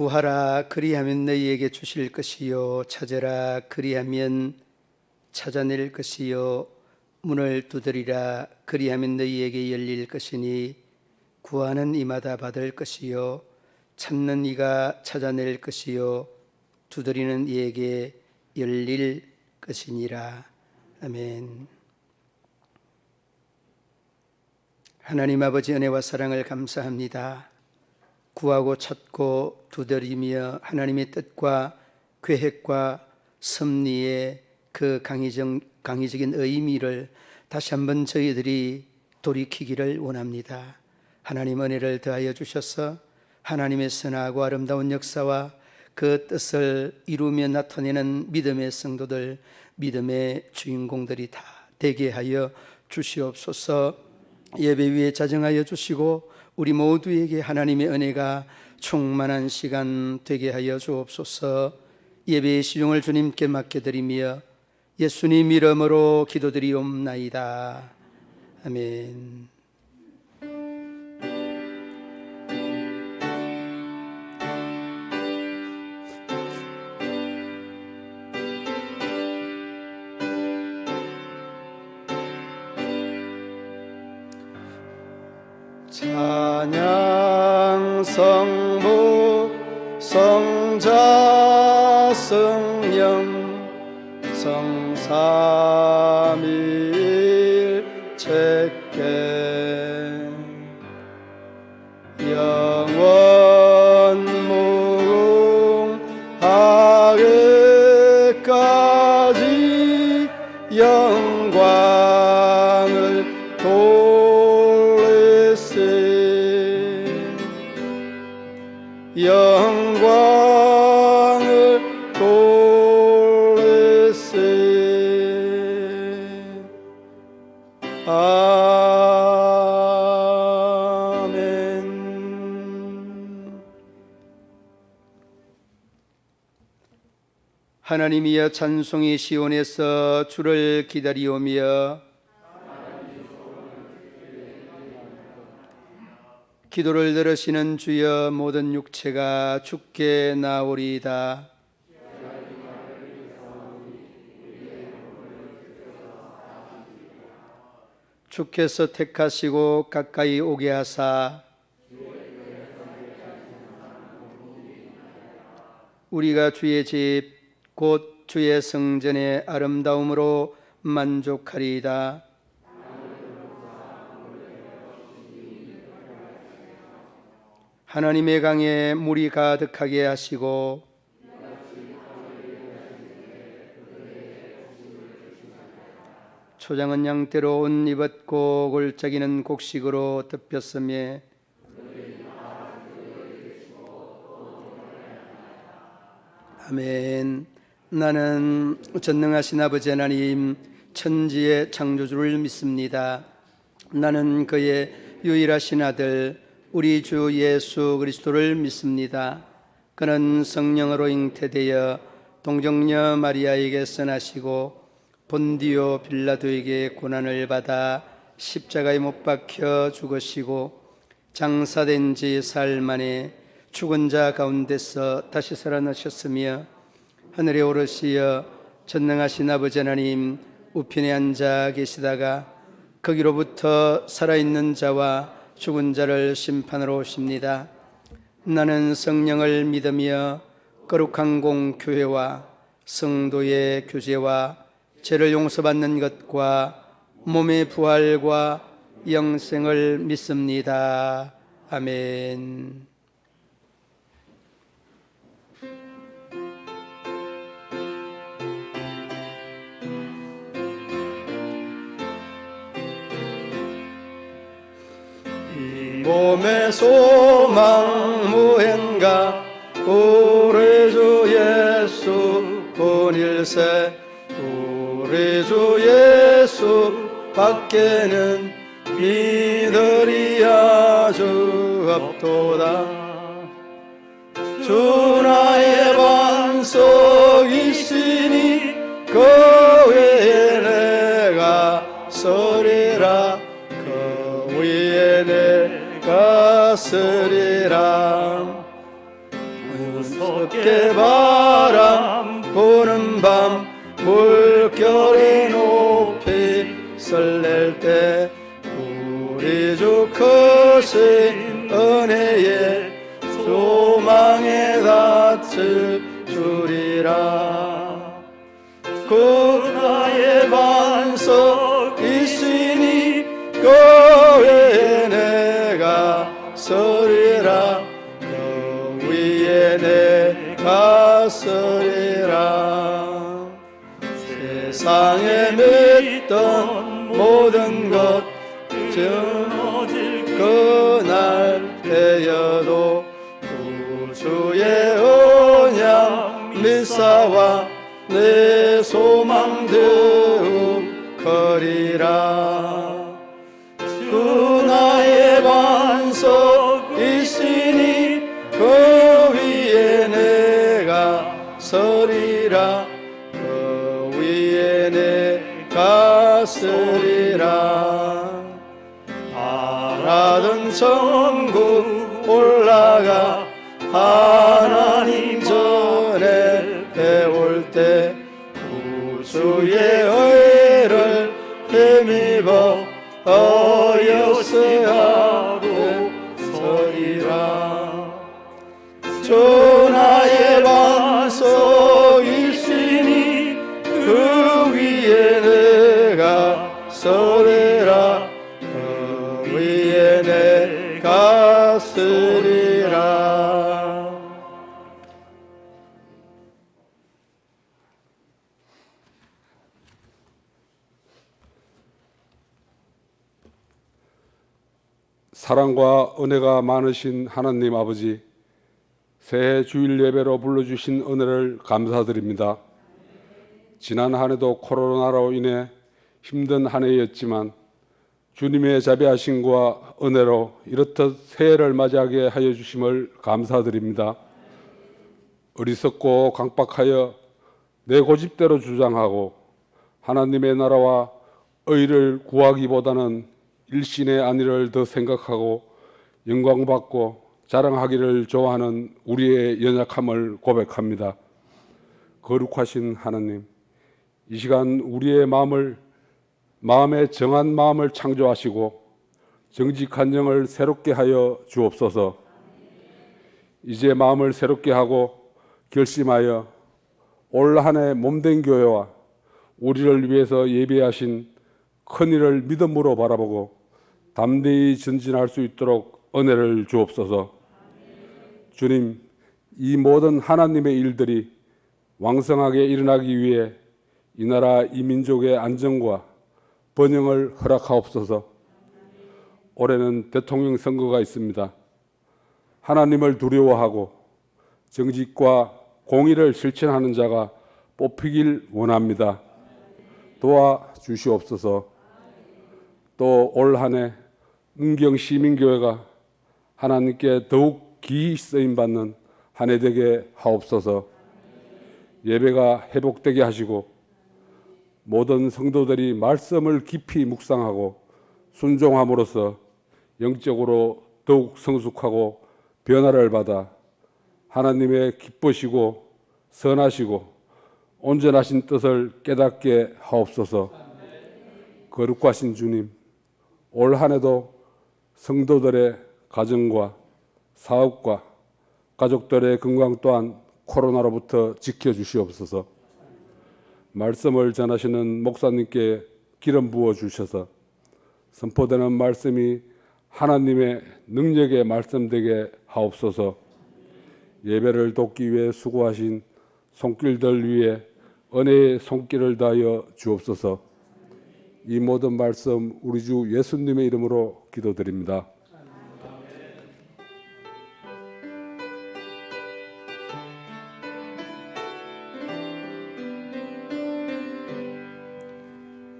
구하라 그리하면 너희에게 주실 것이요 찾으라 그리하면 찾아낼 것이요 문을 두드리라 그리하면 너희에게 열릴 것이니 구하는 이마다 받을 것이요 찾는 이가 찾아낼 것이요 두드리는 이에게 열릴 것이니라. 아멘. 하나님 아버지 은혜와 사랑을 감사합니다. 구하고 찾고 두드리며 하나님의 뜻과 계획과 섭리의 그 강의적인 의미를 다시 한번 저희들이 돌이키기를 원합니다. 하나님 은혜를 더하여 주셔서 하나님의 선하고 아름다운 역사와 그 뜻을 이루며 나타내는 믿음의 성도들, 믿음의 주인공들이 다 되게 하여 주시옵소서. 예배 위에 자정하여 주시고 우리 모두에게 하나님의 은혜가 충만한 시간 되게 하여 주옵소서. 예배의 시종을 주님께 맡겨드리며 예수님 이름으로 기도드리옵나이다. 아멘. 찬양 성부 성자 성령 성삼일체께 영원 무궁하게까지 영광을 영광을 돌리세. 아멘. 하나님이여 찬송이 시온에서 주를 기다리오며 기도를 들으시는 주여 모든 육체가 주께 나오리이다. 주께서 택하시고 가까이 오게 하사 우리가 주의 집 곧 주의 성전의 아름다움으로 만족하리이다. 하나님의 강에 물이 가득하게 하시고 초장은 양떼로 옷 입었고 골짜기는 곡식으로 덮였으며 아멘. 나는 전능하신 아버지 하나님 천지의 창조주를 믿습니다. 나는 그의 유일하신 아들 우리 주 예수 그리스도를 믿습니다. 그는 성령으로 잉태되어 동정녀 마리아에게서 나시고 본디오 빌라도에게 고난을 받아 십자가에 못 박혀 죽으시고 장사된 지 사흘 만에 죽은 자 가운데서 다시 살아나셨으며 하늘에 오르시어 전능하신 아버지 하나님 우편에 앉아 계시다가 거기로부터 살아있는 자와 죽은 자를 심판하러 오십니다. 나는 성령을 믿으며 거룩한 공교회와 성도의 교제와 죄를 용서받는 것과 몸의 부활과 영생을 믿습니다. 아멘. 몸의 소망 무행가 우리 주 예수 본일세 우리 주 예수 밖에는 이들이 아주 없도다. 주 나의 반석이시니 그 외에 내가 서리라 그 위에 내가 서리라. 때 우리 주 크신 은혜에 소망에 닿을 주리라. 그 나의 반석이시니 그 위에 내가 서리라. 그 위에 내가 서리라. 세상에 믿던 모든 것 끊어질 그날 되어도 구주의 언약 미사와 내 소망 드우거리라. 그 나의 반석이시니 그 위에 내가 서리라. 그 위에 내가 서리라. 바라던 천국 올라가 하나님 전에 배울 때 구주의 의를 힘입어 어여서하고 서리라. 주 나의 반석이시니 그 위에 내가 서리라. 그 위에 내가 서리라. 사랑과 은혜가 많으신 하나님 아버지, 새해 주일 예배로 불러주신 은혜를 감사드립니다. 지난 한 해도 코로나로 인해 힘든 한 해였지만 주님의 자비하심과 은혜로 이렇듯 새해를 맞이하게 하여 주심을 감사드립니다. 어리석고 강박하여 내 고집대로 주장하고 하나님의 나라와 의를 구하기보다는 일신의 안위를 더 생각하고 영광받고 자랑하기를 좋아하는 우리의 연약함을 고백합니다. 거룩하신 하나님, 이 시간 우리의 마음에 정한 마음을 창조하시고 정직한 영을 새롭게 하여 주옵소서. 이제 마음을 새롭게 하고 결심하여 올 한 해 몸된 교회와 우리를 위해서 예비하신 큰 일을 믿음으로 바라보고 담대히 전진할 수 있도록 은혜를 주옵소서. 주님, 이 모든 하나님의 일들이 왕성하게 일어나기 위해 이 나라 이 민족의 안정과 번영을 허락하옵소서. 올해는 대통령 선거가 있습니다. 하나님을 두려워하고 정직과 공의를 실천하는 자가 뽑히길 원합니다. 도와주시옵소서. 또 올 한 해 문경 시민교회가 하나님께 더욱 기이 쓰임받는 한 해 되게 하옵소서. 예배가 회복되게 하시고 모든 성도들이 말씀을 깊이 묵상하고 순종함으로써 영적으로 더욱 성숙하고 변화를 받아 하나님의 기쁘시고 선하시고 온전하신 뜻을 깨닫게 하옵소서. 거룩하신 주님, 올 한 해도 성도들의 가정과 사업과 가족들의 건강 또한 코로나로부터 지켜주시옵소서. 말씀을 전하시는 목사님께 기름 부어 주셔서 선포되는 말씀이 하나님의 능력의 말씀 되게 하옵소서. 예배를 돕기 위해 수고하신 손길들 위에 은혜의 손길을 다하여 주옵소서. 이 모든 말씀 우리 주 예수님의 이름으로 기도드립니다.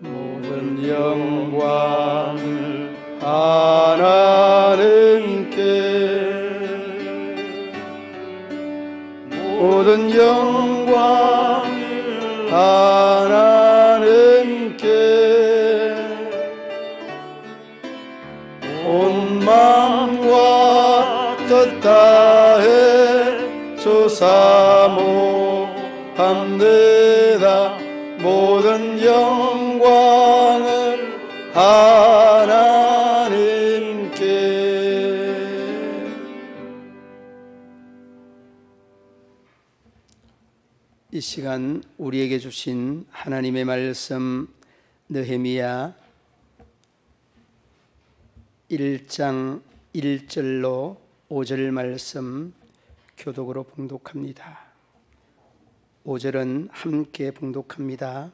모든 영광을 하나님께, 모든 영광을 하나님께, 온 마음과 뜻 다해 주 사모합니다. 모든 영광을 하나님께. 이 시간 우리에게 주신 하나님의 말씀 느헤미야 1장 1절로 5절 말씀 교독으로 봉독합니다. 5절은 함께 봉독합니다.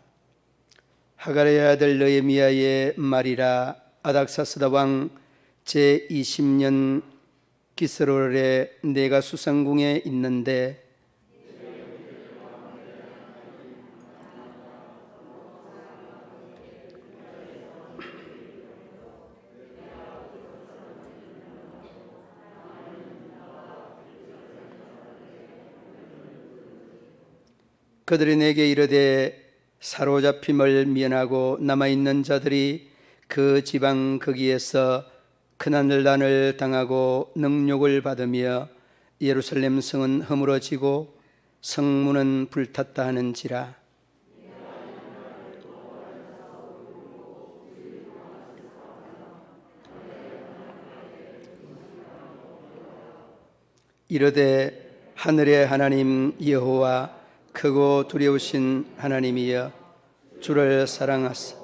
하갈의 아들 느헤미야의 말이라. 아닥사스다 왕 제20년 기스롤에 내가 수상궁에 있는데 그들이 내게 이르되 사로잡힘을 면하고 남아있는 자들이 그 지방 거기에서 크난을 당하고 능욕을 받으며 예루살렘 성은 허물어지고 성문은 불탔다 하는지라. 이르되 하늘의 하나님 여호와 크고 두려우신 하나님이여, 주를 사랑하사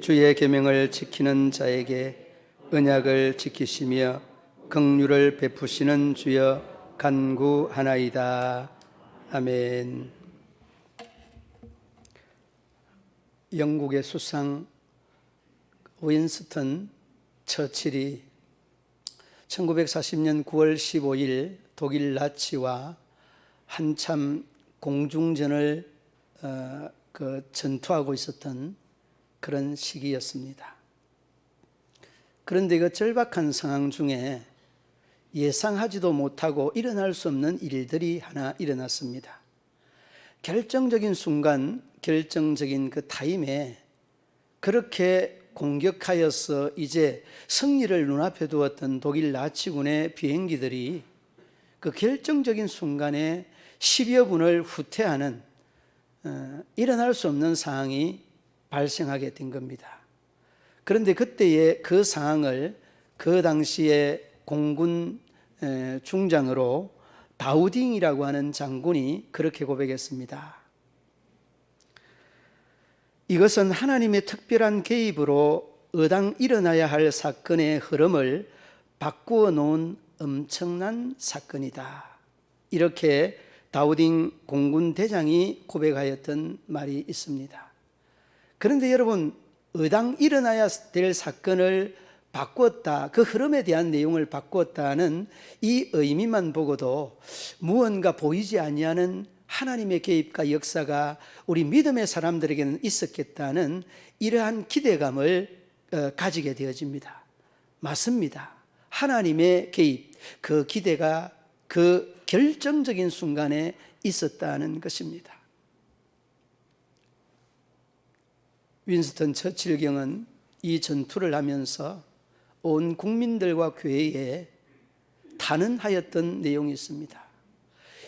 주의 계명을 지키는 자에게 언약을 지키시며 긍휼을 베푸시는 주여 간구하나이다. 아멘. 영국의 수상 윈스턴 처칠이 1940년 9월 15일 독일 나치와 한참 공중전을 전투하고 있었던 그런 시기였습니다. 그런데 그 절박한 상황 중에 예상하지도 못하고 일어날 수 없는 일들이 하나 일어났습니다. 결정적인 순간, 결정적인 그 타임에 그렇게 공격하여서 이제 승리를 눈앞에 두었던 독일 나치군의 비행기들이 그 결정적인 순간에 10여 분을 후퇴하는 일어날 수 없는 상황이 발생하게 된 겁니다. 그런데 그때의 그 상황을 그 당시에 공군 중장으로 다우딩이라고 하는 장군이 그렇게 고백했습니다. 이것은 하나님의 특별한 개입으로 의당 일어나야 할 사건의 흐름을 바꾸어 놓은 엄청난 사건이다. 이렇게 다우딩 공군 대장이 고백하였던 말이 있습니다. 그런데 여러분, 의당 일어나야 될 사건을 바꾸었다, 그 흐름에 대한 내용을 바꾸었다는 이 의미만 보고도 무언가 보이지 아니하는 하나님의 개입과 역사가 우리 믿음의 사람들에게는 있었겠다는 이러한 기대감을 가지게 되어집니다. 맞습니다. 하나님의 개입, 그 기대가 그 결정적인 순간에 있었다는 것입니다. 윈스턴 처칠 경은 이 전투를 하면서 온 국민들과 교회에 단언하였던 내용이 있습니다.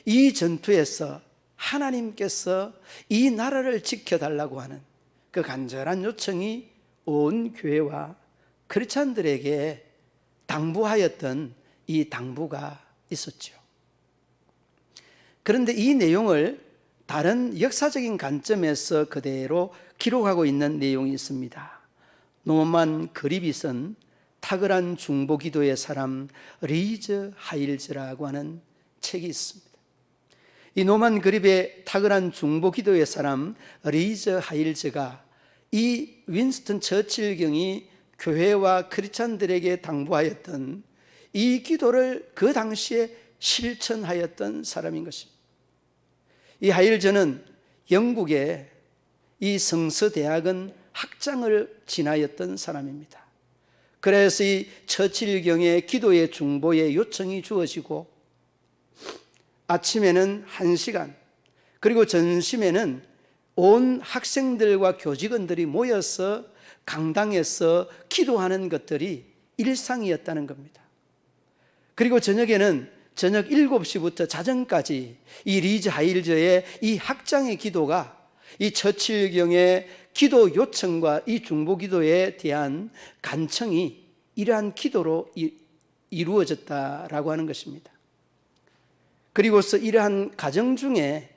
이 전투에서 하나님께서 이 나라를 지켜달라고 하는 그 간절한 요청이 온 교회와 크리스찬들에게 당부하였던 이 당부가 있었죠. 그런데 이 내용을 다른 역사적인 관점에서 그대로 기록하고 있는 내용이 있습니다. 노만 그립이 쓴 탁월한 중보기도의 사람 리즈 하일즈라고 하는 책이 있습니다. 이 노만 그립의 탁월한 중보기도의 사람 리즈 하일즈가 이 윈스턴 처칠 경이 교회와 크리스찬들에게 당부하였던 이 기도를 그 당시에 실천하였던 사람인 것입니다. 이 하일즈는 영국의 이 성서대학원 학장을 지나였던 사람입니다. 그래서 이 처칠경의 기도의 중보의 요청이 주어지고 아침에는 1시간, 그리고 점심에는 온 학생들과 교직원들이 모여서 강당에서 기도하는 것들이 일상이었다는 겁니다. 그리고 저녁에는 저녁 7시부터 자정까지 이 리즈 하일즈의 이 학장의 기도가 이 처칠경의 기도 요청과 이 중보 기도에 대한 간청이 이러한 기도로 이루어졌다라고 하는 것입니다. 그리고서 이러한 가정 중에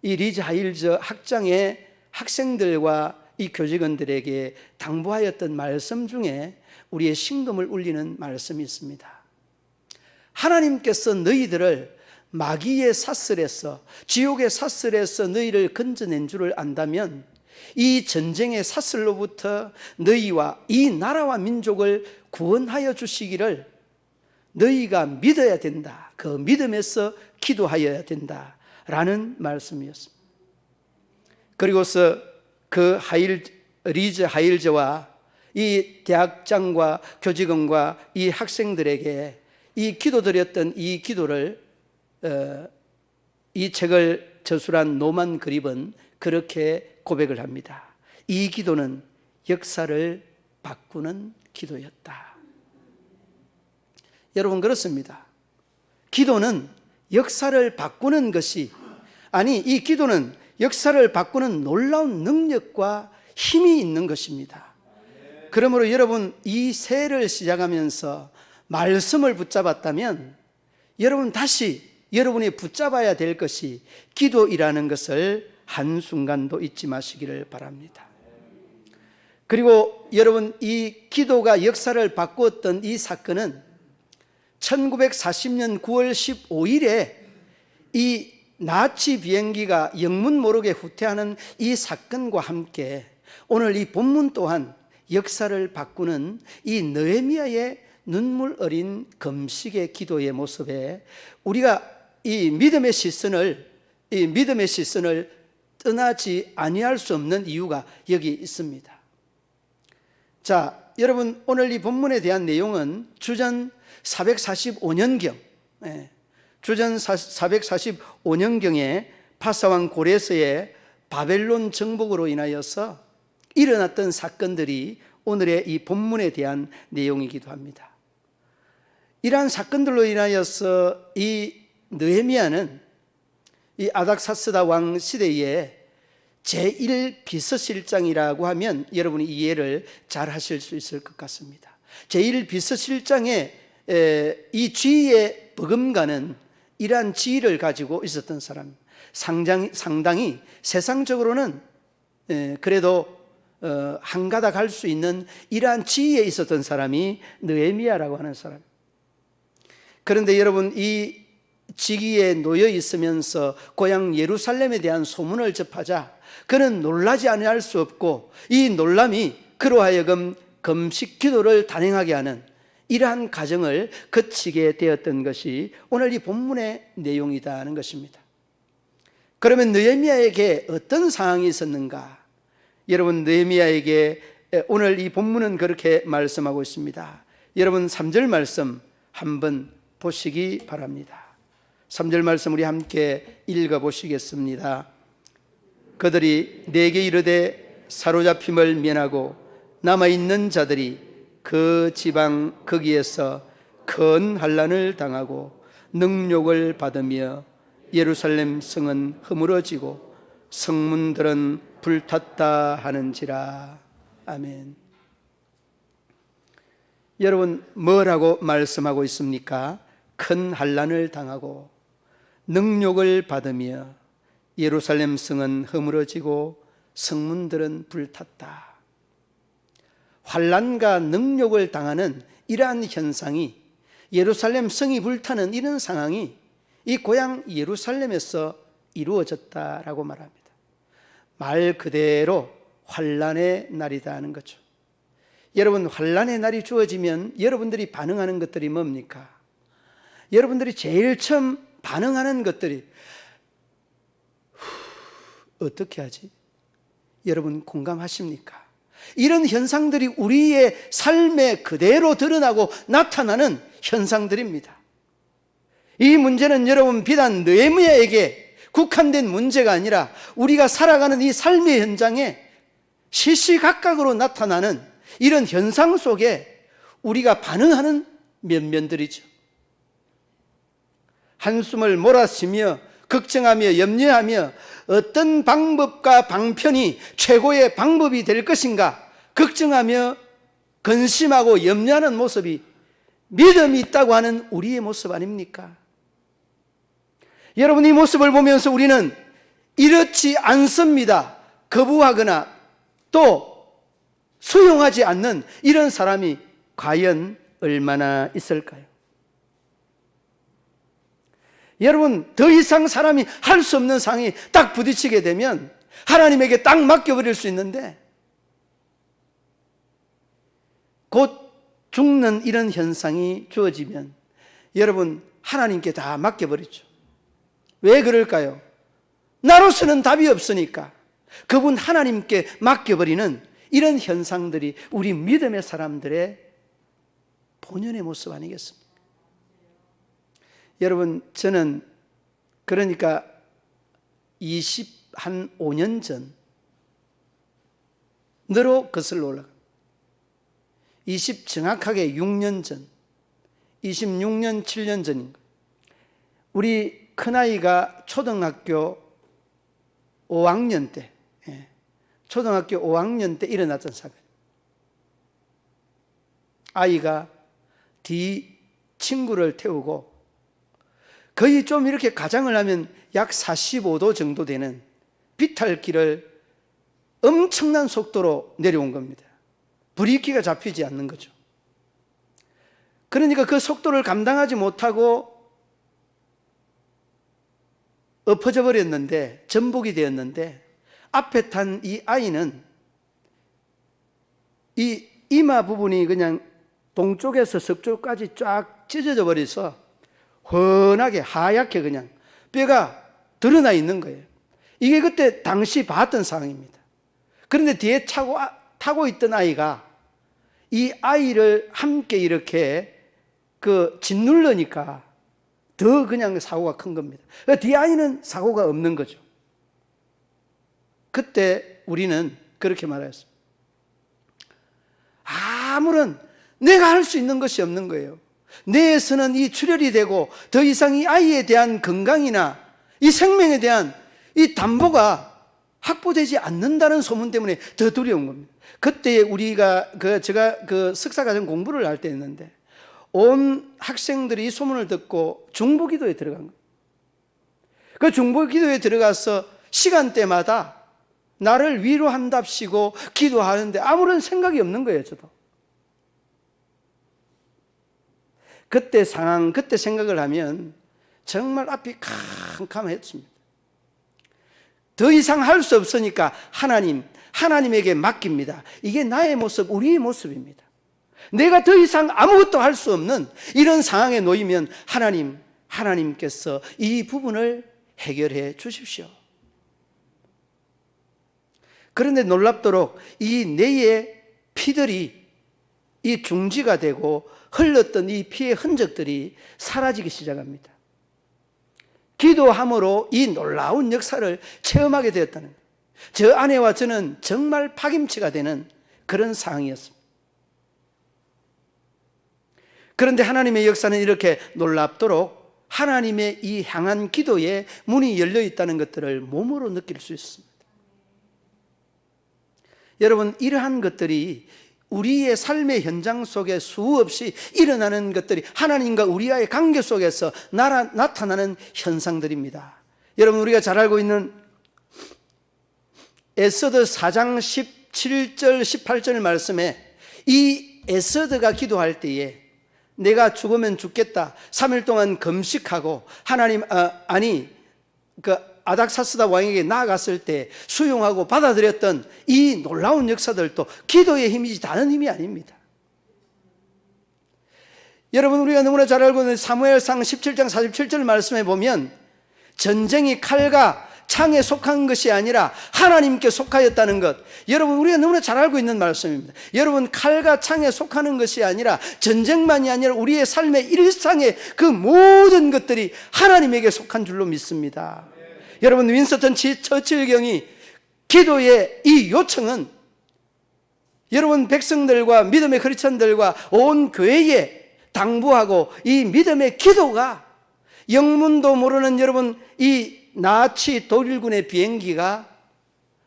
이 리즈 하일저 학장의 학생들과 이 교직원들에게 당부하였던 말씀 중에 우리의 심금을 울리는 말씀이 있습니다. 하나님께서 너희들을 마귀의 사슬에서, 지옥의 사슬에서 너희를 건져낸 줄을 안다면 이 전쟁의 사슬로부터 너희와 이 나라와 민족을 구원하여 주시기를 너희가 믿어야 된다. 그 믿음에서 기도하여야 된다라는 말씀이었습니다. 그리고서 그 리즈 하일저와 이 대학장과 교직원과 이 학생들에게 이 기도드렸던 이 기도를 이 책을 저술한 노만 그립은 그렇게 고백을 합니다. 이 기도는 역사를 바꾸는 기도였다. 여러분, 그렇습니다. 기도는 역사를 바꾸는 것이, 아니, 이 기도는 역사를 바꾸는 놀라운 능력과 힘이 있는 것입니다. 그러므로 여러분, 이 새해를 시작하면서 말씀을 붙잡았다면 여러분 다시 여러분이 붙잡아야 될 것이 기도이라는 것을 한순간도 잊지 마시기를 바랍니다. 그리고 여러분, 이 기도가 역사를 바꾸었던 이 사건은 1940년 9월 15일에 이 나치 비행기가 영문 모르게 후퇴하는 이 사건과 함께 오늘 이 본문 또한 역사를 바꾸는 이 느헤미야의 눈물 어린 금식의 기도의 모습에 우리가 이 믿음의 시선을 떠나지 아니할 수 없는 이유가 여기 있습니다. 자, 여러분, 오늘 이 본문에 대한 내용은 주전 445년경, 주전 445년경에 파사왕 고레스의 바벨론 정복으로 인하여서 일어났던 사건들이 오늘의 이 본문에 대한 내용이기도 합니다. 이러한 사건들로 인하여서 이 느헤미야는 이 아닥사스다 왕 시대에 제1비서실장이라고 하면 여러분이 이해를 잘 하실 수 있을 것 같습니다. 제1비서실장의 이 지위의 버금가는 이러한 지위를 가지고 있었던 사람, 상당히 세상적으로는 그래도 한가닥 할 수 있는 이러한 지위에 있었던 사람이 느헤미야라고 하는 사람. 그런데 여러분, 이 직위에 놓여 있으면서 고향 예루살렘에 대한 소문을 접하자 그는 놀라지 아니할 수 없고 이 놀람이 그로 하여금 금식 기도를 단행하게 하는 이러한 과정을 거치게 되었던 것이 오늘 이 본문의 내용이다 하는 것입니다. 그러면 느헤미야에게 어떤 상황이 있었는가? 여러분, 느헤미야에게 오늘 이 본문은 그렇게 말씀하고 있습니다. 여러분, 3절 말씀 한번 보시기 바랍니다. 3절 말씀 우리 함께 읽어보시겠습니다. 그들이 내게 이르되 사로잡힘을 면하고 남아있는 자들이 그 지방 거기에서 큰 환난을 당하고 능욕을 받으며 예루살렘 성은 허물어지고 성문들은 불탔다 하는지라. 아멘. 여러분, 뭐라고 말씀하고 있습니까? 큰 환난을 당하고 능욕을 받으며 예루살렘 성은 허물어지고 성문들은 불탔다. 환난과 능욕을 당하는 이러한 현상이, 예루살렘 성이 불타는 이런 상황이 이 고향 예루살렘에서 이루어졌다라고 말합니다. 말 그대로 환난의 날이다 하는 거죠. 여러분, 환난의 날이 주어지면 여러분들이 반응하는 것들이 뭡니까? 여러분들이 제일 처음 반응하는 것들이 어떻게 하지? 여러분 공감하십니까? 이런 현상들이 우리의 삶에 그대로 드러나고 나타나는 현상들입니다. 이 문제는 여러분 비단 느헤미야에게 국한된 문제가 아니라 우리가 살아가는 이 삶의 현장에 시시각각으로 나타나는 이런 현상 속에 우리가 반응하는 면면들이죠. 한숨을 몰아쉬며 걱정하며 염려하며 어떤 방법과 방편이 최고의 방법이 될 것인가 걱정하며 근심하고 염려하는 모습이 믿음이 있다고 하는 우리의 모습 아닙니까? 여러분, 이 모습을 보면서 우리는 이렇지 않습니다. 거부하거나 또 수용하지 않는 이런 사람이 과연 얼마나 있을까요? 여러분, 더 이상 사람이 할 수 없는 상황이 딱 부딪히게 되면 하나님에게 딱 맡겨버릴 수 있는데 곧 죽는 이런 현상이 주어지면 여러분, 하나님께 다 맡겨버리죠. 왜 그럴까요? 나로서는 답이 없으니까 그분 하나님께 맡겨버리는 이런 현상들이 우리 믿음의 사람들의 본연의 모습 아니겠습니까? 여러분, 저는 그러니까 25년 전으로 거슬러 올라갑니다. 정확하게 6년 전, 26년, 7년 전인가. 우리 큰아이가 초등학교 5학년 때, 초등학교 5학년 때 일어났던 사건. 아이가 뒤 친구를 태우고 거의 좀 이렇게 가장을 하면 약 45도 정도 되는 비탈길을 엄청난 속도로 내려온 겁니다. 브레이크가 잡히지 않는 거죠. 그러니까 그 속도를 감당하지 못하고 엎어져 버렸는데, 전복이 되었는데, 앞에 탄 이 아이는 이 이마 부분이 그냥 동쪽에서 서쪽까지 쫙 찢어져 버려서 훤하게 하얗게 그냥 뼈가 드러나 있는 거예요. 이게 그때 당시 봤던 상황입니다. 그런데 뒤에 타고 있던 아이가 이 아이를 함께 이렇게 짓누르니까 더 그냥 사고가 큰 겁니다. 뒤에 아이는 사고가 없는 거죠. 그때 우리는 그렇게 말했습니다. 아무런 내가 할 수 있는 것이 없는 거예요. 뇌에서는 이 출혈이 되고 더 이상 이 아이에 대한 건강이나 이 생명에 대한 이 담보가 확보되지 않는다는 소문 때문에 더 두려운 겁니다. 그때 제가 석사과정 공부를 할 때였는데 온 학생들이 이 소문을 듣고 중보기도에 들어간 거예요. 그 중보기도에 들어가서 시간대마다 나를 위로한답시고 기도하는데 아무런 생각이 없는 거예요, 저도. 그때 상황, 그때 생각을 하면 정말 앞이 캄캄했습니다. 더 이상 할 수 없으니까 하나님에게 맡깁니다. 이게 나의 모습, 우리의 모습입니다. 내가 더 이상 아무것도 할 수 없는 이런 상황에 놓이면 하나님께서 이 부분을 해결해 주십시오. 그런데 놀랍도록 이 뇌의 피들이 이 중지가 되고 흘렀던 이 피의 흔적들이 사라지기 시작합니다. 기도함으로 이 놀라운 역사를 체험하게 되었다는 거예요. 저 아내와 저는 정말 파김치가 되는 그런 상황이었습니다. 그런데 하나님의 역사는 이렇게 놀랍도록 하나님의 이 향한 기도에 문이 열려 있다는 것들을 몸으로 느낄 수 있습니다. 여러분, 이러한 것들이 우리의 삶의 현장 속에 수없이 일어나는 것들이 하나님과 우리와의 관계 속에서 나타나는 현상들입니다. 여러분, 우리가 잘 알고 있는 에스더 4장 17절 18절 말씀에 이 에스더가 기도할 때에 내가 죽으면 죽겠다 3일 동안 금식하고 아닥사스다 왕에게 나아갔을 때 수용하고 받아들였던 이 놀라운 역사들도 기도의 힘이지 다른 힘이 아닙니다. 여러분, 우리가 너무나 잘 알고 있는 사무엘상 17장 47절 말씀에 보면 전쟁이 칼과 창에 속한 것이 아니라 하나님께 속하였다는 것, 여러분, 우리가 너무나 잘 알고 있는 말씀입니다. 여러분, 칼과 창에 속하는 것이 아니라 전쟁만이 아니라 우리의 삶의 일상의 그 모든 것들이 하나님에게 속한 줄로 믿습니다. 여러분, 윈스턴 처칠경이 기도의 이 요청은 여러분 백성들과 믿음의 크리스천들과 온 교회에 당부하고 이 믿음의 기도가 영문도 모르는 여러분 이 나치 독일군의 비행기가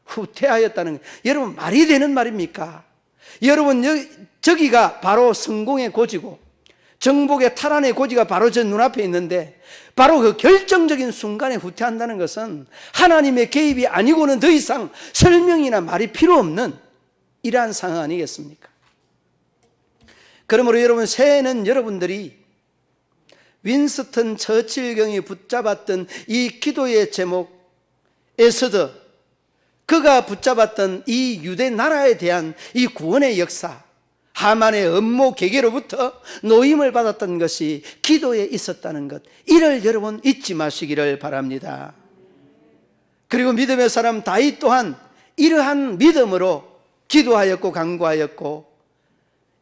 후퇴하였다는 거예요. 여러분, 말이 되는 말입니까? 여러분, 저기가 바로 성공의 고지고 정복의 탈환의 고지가 바로 저 눈앞에 있는데, 바로 그 결정적인 순간에 후퇴한다는 것은 하나님의 개입이 아니고는 더 이상 설명이나 말이 필요 없는 이러한 상황 아니겠습니까? 그러므로 여러분, 새해는 여러분들이 윈스턴 처칠경이 붙잡았던 이 기도의 제목, 에스더, 그가 붙잡았던 이 유대 나라에 대한 이 구원의 역사, 하만의 음모 계계로부터 노임을 받았던 것이 기도에 있었다는 것, 이를 여러분 잊지 마시기를 바랍니다. 그리고 믿음의 사람 다윗 또한 이러한 믿음으로 기도하였고 간구하였고,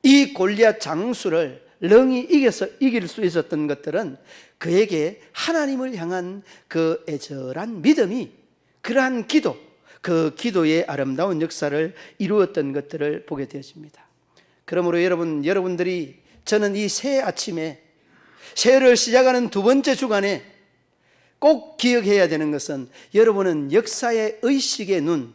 이 골리앗 장수를 능히 이길 수 있었던 것들은 그에게 하나님을 향한 그 애절한 믿음이, 그러한 기도, 그 기도의 아름다운 역사를 이루었던 것들을 보게 되어집니다. 그러므로 여러분들이, 저는 이 새 아침에, 새해를 시작하는 두 번째 주간에 꼭 기억해야 되는 것은, 여러분은 역사의 의식의 눈,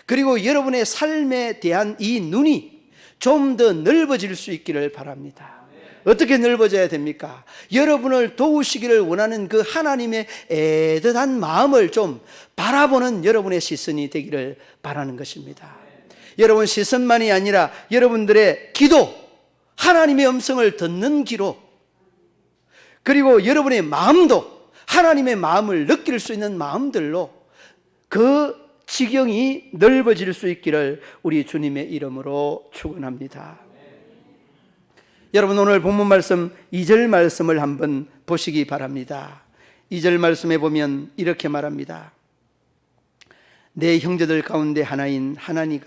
그리고 여러분의 삶에 대한 이 눈이 좀 더 넓어질 수 있기를 바랍니다. 어떻게 넓어져야 됩니까? 여러분을 도우시기를 원하는 그 하나님의 애틋한 마음을 좀 바라보는 여러분의 시선이 되기를 바라는 것입니다. 여러분 시선만이 아니라 여러분들의 기도, 하나님의 음성을 듣는 기로, 그리고 여러분의 마음도 하나님의 마음을 느낄 수 있는 마음들로 그 지경이 넓어질 수 있기를 우리 주님의 이름으로 축원합니다. 여러분, 오늘 본문 말씀 2절 말씀을 한번 보시기 바랍니다. 2절 말씀에 보면 이렇게 말합니다. 내 형제들 가운데 하나인 하나니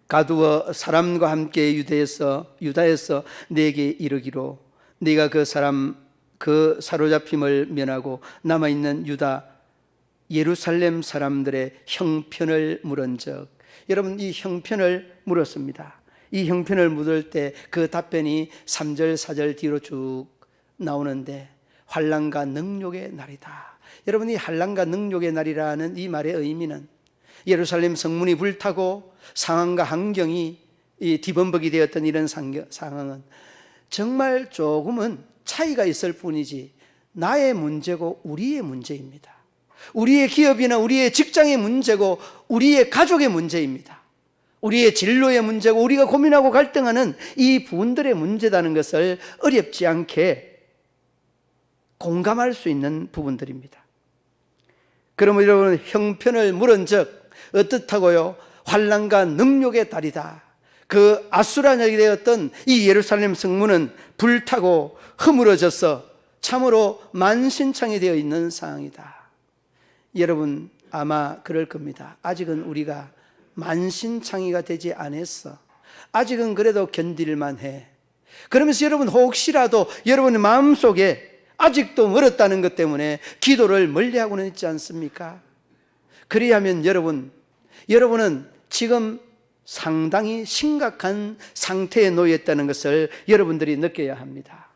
가두어 사람과 함께 유다에서 내게 이르기로, 네가 그 사로잡힘을 면하고 남아있는 유다 예루살렘 사람들의 형편을 물은즉, 여러분, 이 형편을 물었습니다. 이 형편을 물을 때 그 답변이 3절 4절 뒤로 쭉 나오는데, 환난과 능욕의 날이다. 여러분, 이 환난과 능욕의 날이라는 이 말의 의미는, 예루살렘 성문이 불타고 상황과 환경이 뒤범벅이 되었던 이런 상황은 정말 조금은 차이가 있을 뿐이지 나의 문제고 우리의 문제입니다. 우리의 기업이나 우리의 직장의 문제고 우리의 가족의 문제입니다. 우리의 진로의 문제고 우리가 고민하고 갈등하는 이 부분들의 문제라는 것을 어렵지 않게 공감할 수 있는 부분들입니다. 그러면 여러분, 형편을 물은즉 어떻다고요? 환난과 능욕의 달이다. 그 아수라역이 되었던 이 예루살렘 성문은 불타고 허물어져서 참으로 만신창이 되어 있는 상황이다. 여러분, 아마 그럴 겁니다. 아직은 우리가 만신창이가 되지 않았어. 아직은 그래도 견딜만 해. 그러면서 여러분, 혹시라도 여러분의 마음속에 아직도 멀었다는 것 때문에 기도를 멀리하고는 있지 않습니까? 그리하면 여러분은 지금 상당히 심각한 상태에 놓여 있다는 것을 여러분들이 느껴야 합니다.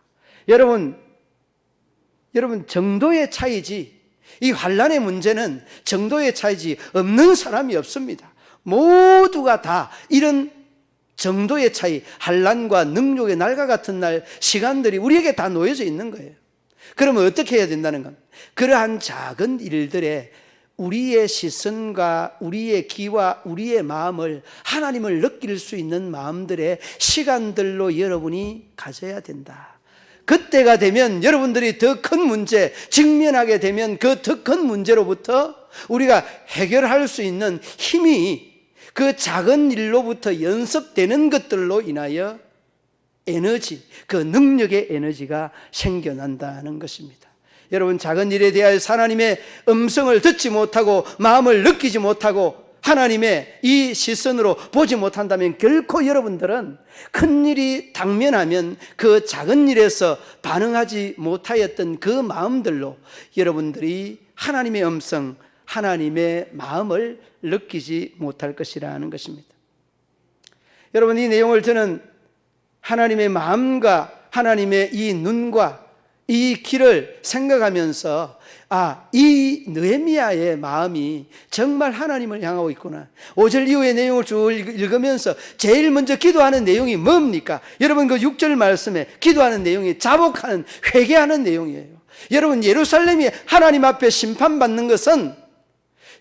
여러분 정도의 차이지, 이 환난의 문제는 정도의 차이지 없는 사람이 없습니다. 모두가 다 이런 정도의 차이, 환난과 능욕의 날과 같은 날 시간들이 우리에게 다 놓여져 있는 거예요. 그러면 어떻게 해야 된다는 건, 그러한 작은 일들에 우리의 시선과 우리의 귀와 우리의 마음을, 하나님을 느낄 수 있는 마음들의 시간들로 여러분이 가져야 된다. 그때가 되면 여러분들이 더 큰 문제 직면하게 되면 그 더 큰 문제로부터 우리가 해결할 수 있는 힘이 그 작은 일로부터 연습되는 것들로 인하여 에너지, 그 능력의 에너지가 생겨난다는 것입니다. 여러분, 작은 일에 대하여 하나님의 음성을 듣지 못하고 마음을 느끼지 못하고 하나님의 이 시선으로 보지 못한다면 결코 여러분들은 큰 일이 당면하면 그 작은 일에서 반응하지 못하였던 그 마음들로 여러분들이 하나님의 음성, 하나님의 마음을 느끼지 못할 것이라는 것입니다. 여러분, 이 내용을 저는 하나님의 마음과 하나님의 이 눈과 이 길을 생각하면서 이 느헤미야의 마음이 정말 하나님을 향하고 있구나. 5절 이후의 내용을 쭉 읽으면서 제일 먼저 기도하는 내용이 뭡니까? 여러분, 그 6절 말씀에 기도하는 내용이 자복하는, 회개하는 내용이에요. 여러분, 예루살렘이 하나님 앞에 심판받는 것은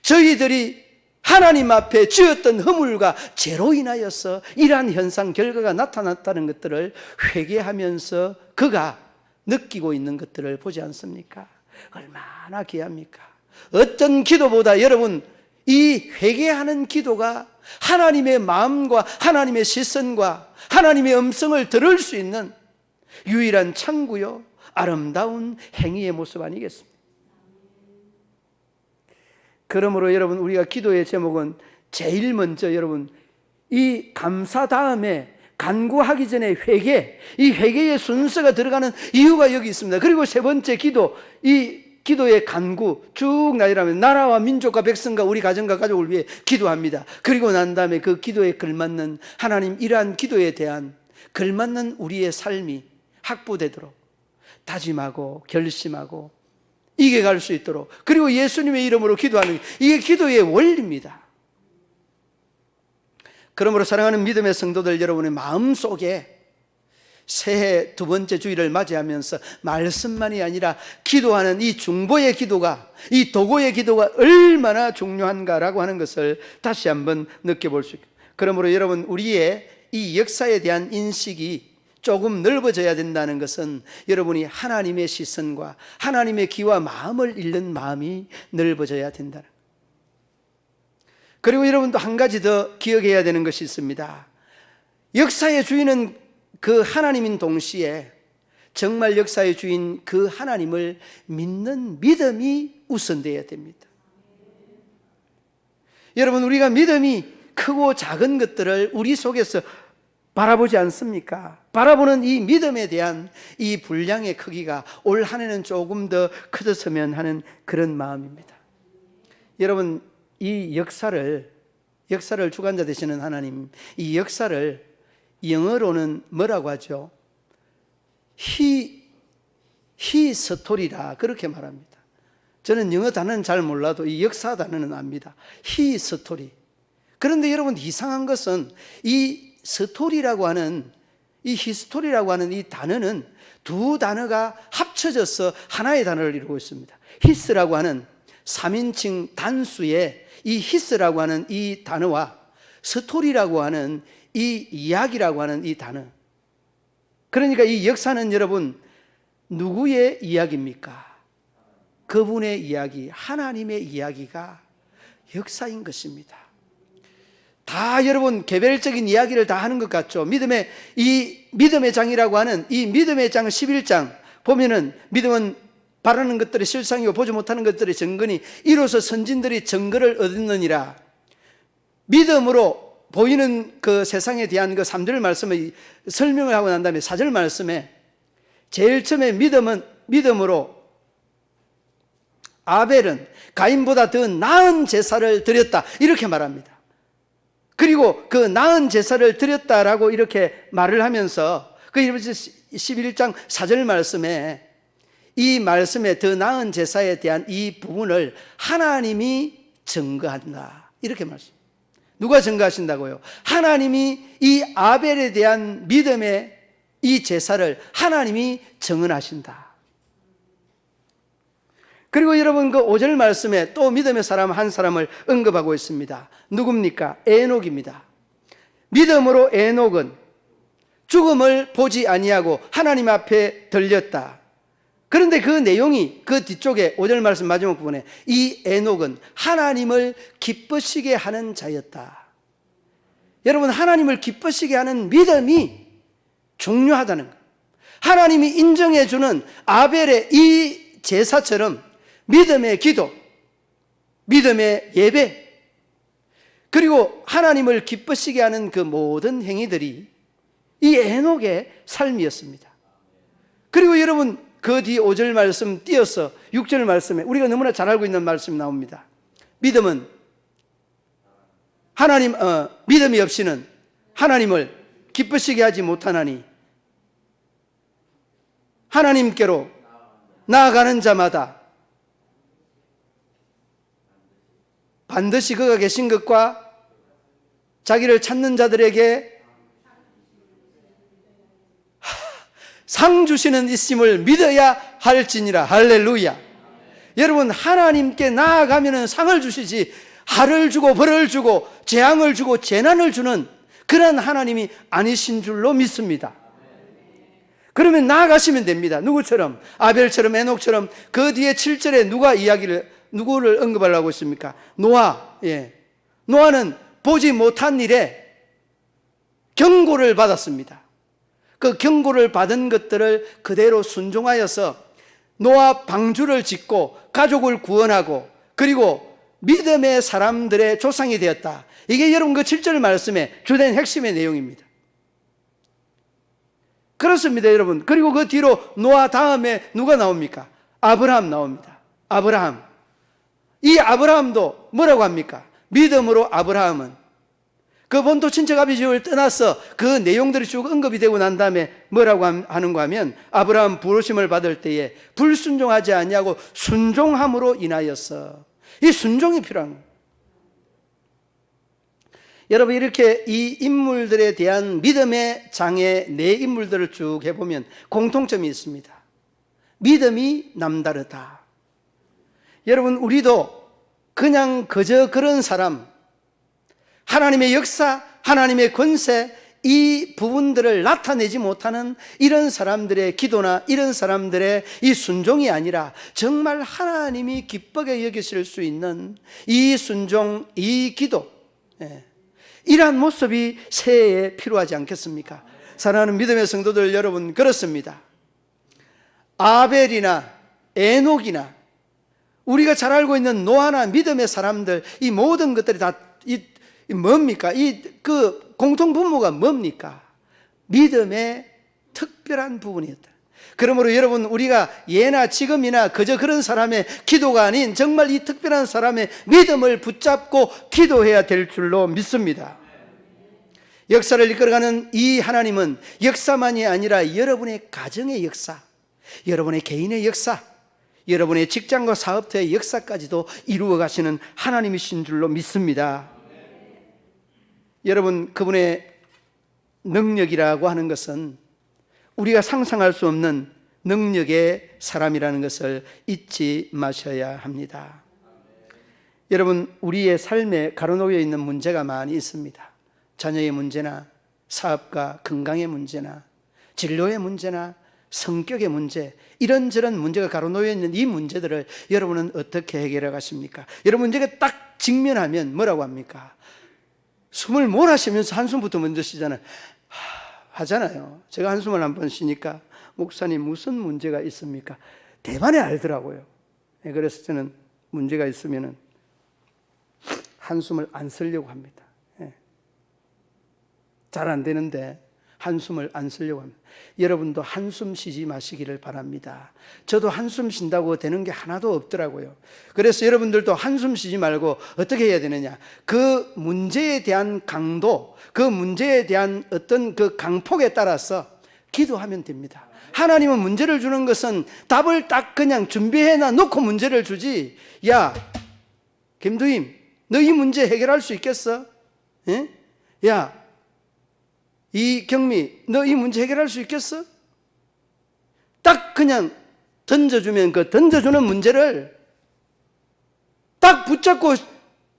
저희들이 하나님 앞에 지었던 허물과 죄로 인하여서 이러한 현상 결과가 나타났다는 것들을 회개하면서 그가 느끼고 있는 것들을 보지 않습니까? 얼마나 귀합니까? 어떤 기도보다 여러분, 이 회개하는 기도가 하나님의 마음과 하나님의 시선과 하나님의 음성을 들을 수 있는 유일한 창구요 아름다운 행위의 모습 아니겠습니까? 그러므로 여러분, 우리가 기도의 제목은 제일 먼저 여러분, 이 감사 다음에 간구하기 전에 회개, 이 회개의 순서가 들어가는 이유가 여기 있습니다. 그리고 세 번째 기도, 이 기도의 간구 쭉 나열하면 나라와 민족과 백성과 우리 가정과 가족을 위해 기도합니다. 그리고 난 다음에 그 기도에 걸맞는 하나님, 이러한 기도에 대한 걸맞는 우리의 삶이 확보되도록 다짐하고 결심하고 이겨갈 수 있도록, 그리고 예수님의 이름으로 기도하는, 이게 기도의 원리입니다. 그러므로 사랑하는 믿음의 성도들 여러분의 마음속에 새해 두 번째 주일을 맞이하면서 말씀만이 아니라 기도하는 이 중보의 기도가, 이 도고의 기도가 얼마나 중요한가라고 하는 것을 다시 한번 느껴볼 수 있습니다. 그러므로 여러분, 우리의 이 역사에 대한 인식이 조금 넓어져야 된다는 것은 여러분이 하나님의 시선과 하나님의 귀와 마음을 잃는 마음이 넓어져야 된다는 거예요. 그리고 여러분도 한 가지 더 기억해야 되는 것이 있습니다. 역사의 주인은 그 하나님인 동시에 정말 역사의 주인 그 하나님을 믿는 믿음이 우선되어야 됩니다. 여러분, 우리가 믿음이 크고 작은 것들을 우리 속에서 바라보지 않습니까? 바라보는 이 믿음에 대한 이 분량의 크기가 올 한 해는 조금 더 커졌으면 하는 그런 마음입니다. 여러분, 이 역사를 주관자 되시는 하나님, 이 역사를 영어로는 뭐라고 하죠? 히스토리라 그렇게 말합니다. 저는 영어 단어는 잘 몰라도 이 역사 단어는 압니다. 히스토리. 그런데 여러분, 이상한 것은 이 스토리라고 하는, 이 히스토리라고 하는 이 단어는 두 단어가 합쳐져서 하나의 단어를 이루고 있습니다. 히스라고 하는 3인칭 단수의 이 히스라고 하는 이 단어와 스토리라고 하는 이 이야기라고 하는 이 단어. 그러니까 이 역사는 여러분 누구의 이야기입니까? 그분의 이야기, 하나님의 이야기가 역사인 것입니다. 다 여러분 개별적인 이야기를 다 하는 것 같죠. 믿음의 장이라고 하는 이 믿음의 장 11장 보면은 믿음은 바라는 것들의 실상이고 보지 못하는 것들의 증거니 이로써 선진들이 증거를 얻느니라. 믿음으로 보이는 그 세상에 대한 그 3절 말씀을 설명을 하고 난 다음에 4절 말씀에 제일 처음에 믿음으로 아벨은 가인보다 더 나은 제사를 드렸다 이렇게 말합니다. 그리고 그 나은 제사를 드렸다라고 이렇게 말을 하면서 그 11장 4절 말씀에 이 말씀에 더 나은 제사에 대한 이 부분을 하나님이 증거한다 이렇게 말씀. 누가 증거하신다고요? 하나님이 이 아벨에 대한 믿음의 이 제사를 하나님이 증언하신다. 그리고 여러분 그 5절 말씀에 또 믿음의 사람 한 사람을 언급하고 있습니다. 누굽니까? 에녹입니다. 믿음으로 에녹은 죽음을 보지 아니하고 하나님 앞에 들렸다. 그런데 그 내용이 그 뒤쪽에 5절 말씀 마지막 부분에 이 에녹은 하나님을 기쁘시게 하는 자였다. 여러분, 하나님을 기쁘시게 하는 믿음이 중요하다는 것. 하나님이 인정해 주는 아벨의 이 제사처럼 믿음의 기도, 믿음의 예배, 그리고 하나님을 기쁘시게 하는 그 모든 행위들이 이 에녹의 삶이었습니다. 그리고 여러분 그 뒤 5절 말씀 띄어서 6절 말씀에 우리가 너무나 잘 알고 있는 말씀이 나옵니다. 믿음은 믿음이 없이는 하나님을 기쁘시게 하지 못하나니 하나님께로 나아가는 자마다 반드시 그가 계신 것과 자기를 찾는 자들에게 상 주시는 있음을 믿어야 할지니라. 할렐루야. 여러분, 하나님께 나아가면 상을 주시지 할을 주고 벌을 주고 재앙을 주고 재난을 주는 그런 하나님이 아니신 줄로 믿습니다. 그러면 나아가시면 됩니다. 누구처럼? 아벨처럼, 에녹처럼. 그 뒤에 7절에 누구를 언급하려고 했습니까? 노아. 노아는 보지 못한 일에 경고를 받았습니다. 그 경고를 받은 것들을 그대로 순종하여서 노아 방주를 짓고 가족을 구원하고 그리고 믿음의 사람들의 조상이 되었다. 이게 여러분 그 7절 말씀의 주된 핵심의 내용입니다. 그렇습니다, 여러분. 그리고 그 뒤로 노아 다음에 누가 나옵니까? 아브라함 나옵니다. 아브라함. 이 아브라함도 뭐라고 합니까? 믿음으로 아브라함은 그 본토 친척 아비 집을 떠나서 그 내용들이 쭉 언급이 되고 난 다음에 뭐라고 하는가 하면 아브라함 부르심을 받을 때에 불순종하지 아니하고 순종함으로 인하여서 이 순종이 필요한 거예요. 여러분, 이렇게 이 인물들에 대한 믿음의 장의 네 인물들을 쭉 해보면 공통점이 있습니다. 믿음이 남다르다. 여러분, 우리도 그냥 그저 그런 사람, 하나님의 역사, 하나님의 권세, 이 부분들을 나타내지 못하는 이런 사람들의 기도나 이런 사람들의 이 순종이 아니라 정말 하나님이 기쁘게 여기실 수 있는 이 순종, 이 기도, 이러한 모습이 새해에 필요하지 않겠습니까? 사랑하는 믿음의 성도들 여러분, 그렇습니다. 아벨이나 에녹이나 우리가 잘 알고 있는 노아나 믿음의 사람들, 이 모든 것들이 다 뭡니까? 그 공통 분모가 뭡니까? 믿음의 특별한 부분이었다. 그러므로 여러분, 우리가 예나 지금이나 그저 그런 사람의 기도가 아닌 정말 이 특별한 사람의 믿음을 붙잡고 기도해야 될 줄로 믿습니다. 역사를 이끌어가는 이 하나님은 역사만이 아니라 여러분의 가정의 역사, 여러분의 개인의 역사, 여러분의 직장과 사업터의 역사까지도 이루어 가시는 하나님이신 줄로 믿습니다. 여러분, 그분의 능력이라고 하는 것은 우리가 상상할 수 없는 능력의 사람이라는 것을 잊지 마셔야 합니다. 여러분, 우리의 삶에 가로놓여 있는 문제가 많이 있습니다. 자녀의 문제나 사업과 건강의 문제나 진로의 문제나 성격의 문제, 이런저런 문제가 가로놓여 있는 이 문제들을 여러분은 어떻게 해결해 가십니까? 여러분, 문제가 딱 직면하면 뭐라고 합니까? 숨을 몰아쉬면서 한숨부터 먼저 쉬잖아요. 하잖아요. 제가 한숨을 한번 쉬니까 목사님 무슨 문제가 있습니까? 대반에 알더라고요. 그래서 저는 문제가 있으면 한숨을 안 쓰려고 합니다. 잘 안 되는데 한숨을 안 쓰려고 합니다. 여러분도 한숨 쉬지 마시기를 바랍니다. 저도 한숨 쉰다고 되는 게 하나도 없더라고요. 그래서 여러분들도 한숨 쉬지 말고 어떻게 해야 되느냐, 그 문제에 대한 강도, 그 문제에 대한 어떤 그 강폭에 따라서 기도하면 됩니다. 하나님은 문제를 주는 것은 답을 딱 그냥 준비해놔 놓고 문제를 주지, 야 김두임, 너 이 문제 해결할 수 있겠어? 야 이경미, 너 이 문제 해결할 수 있겠어? 딱 그냥 던져주면 그 던져주는 문제를 딱 붙잡고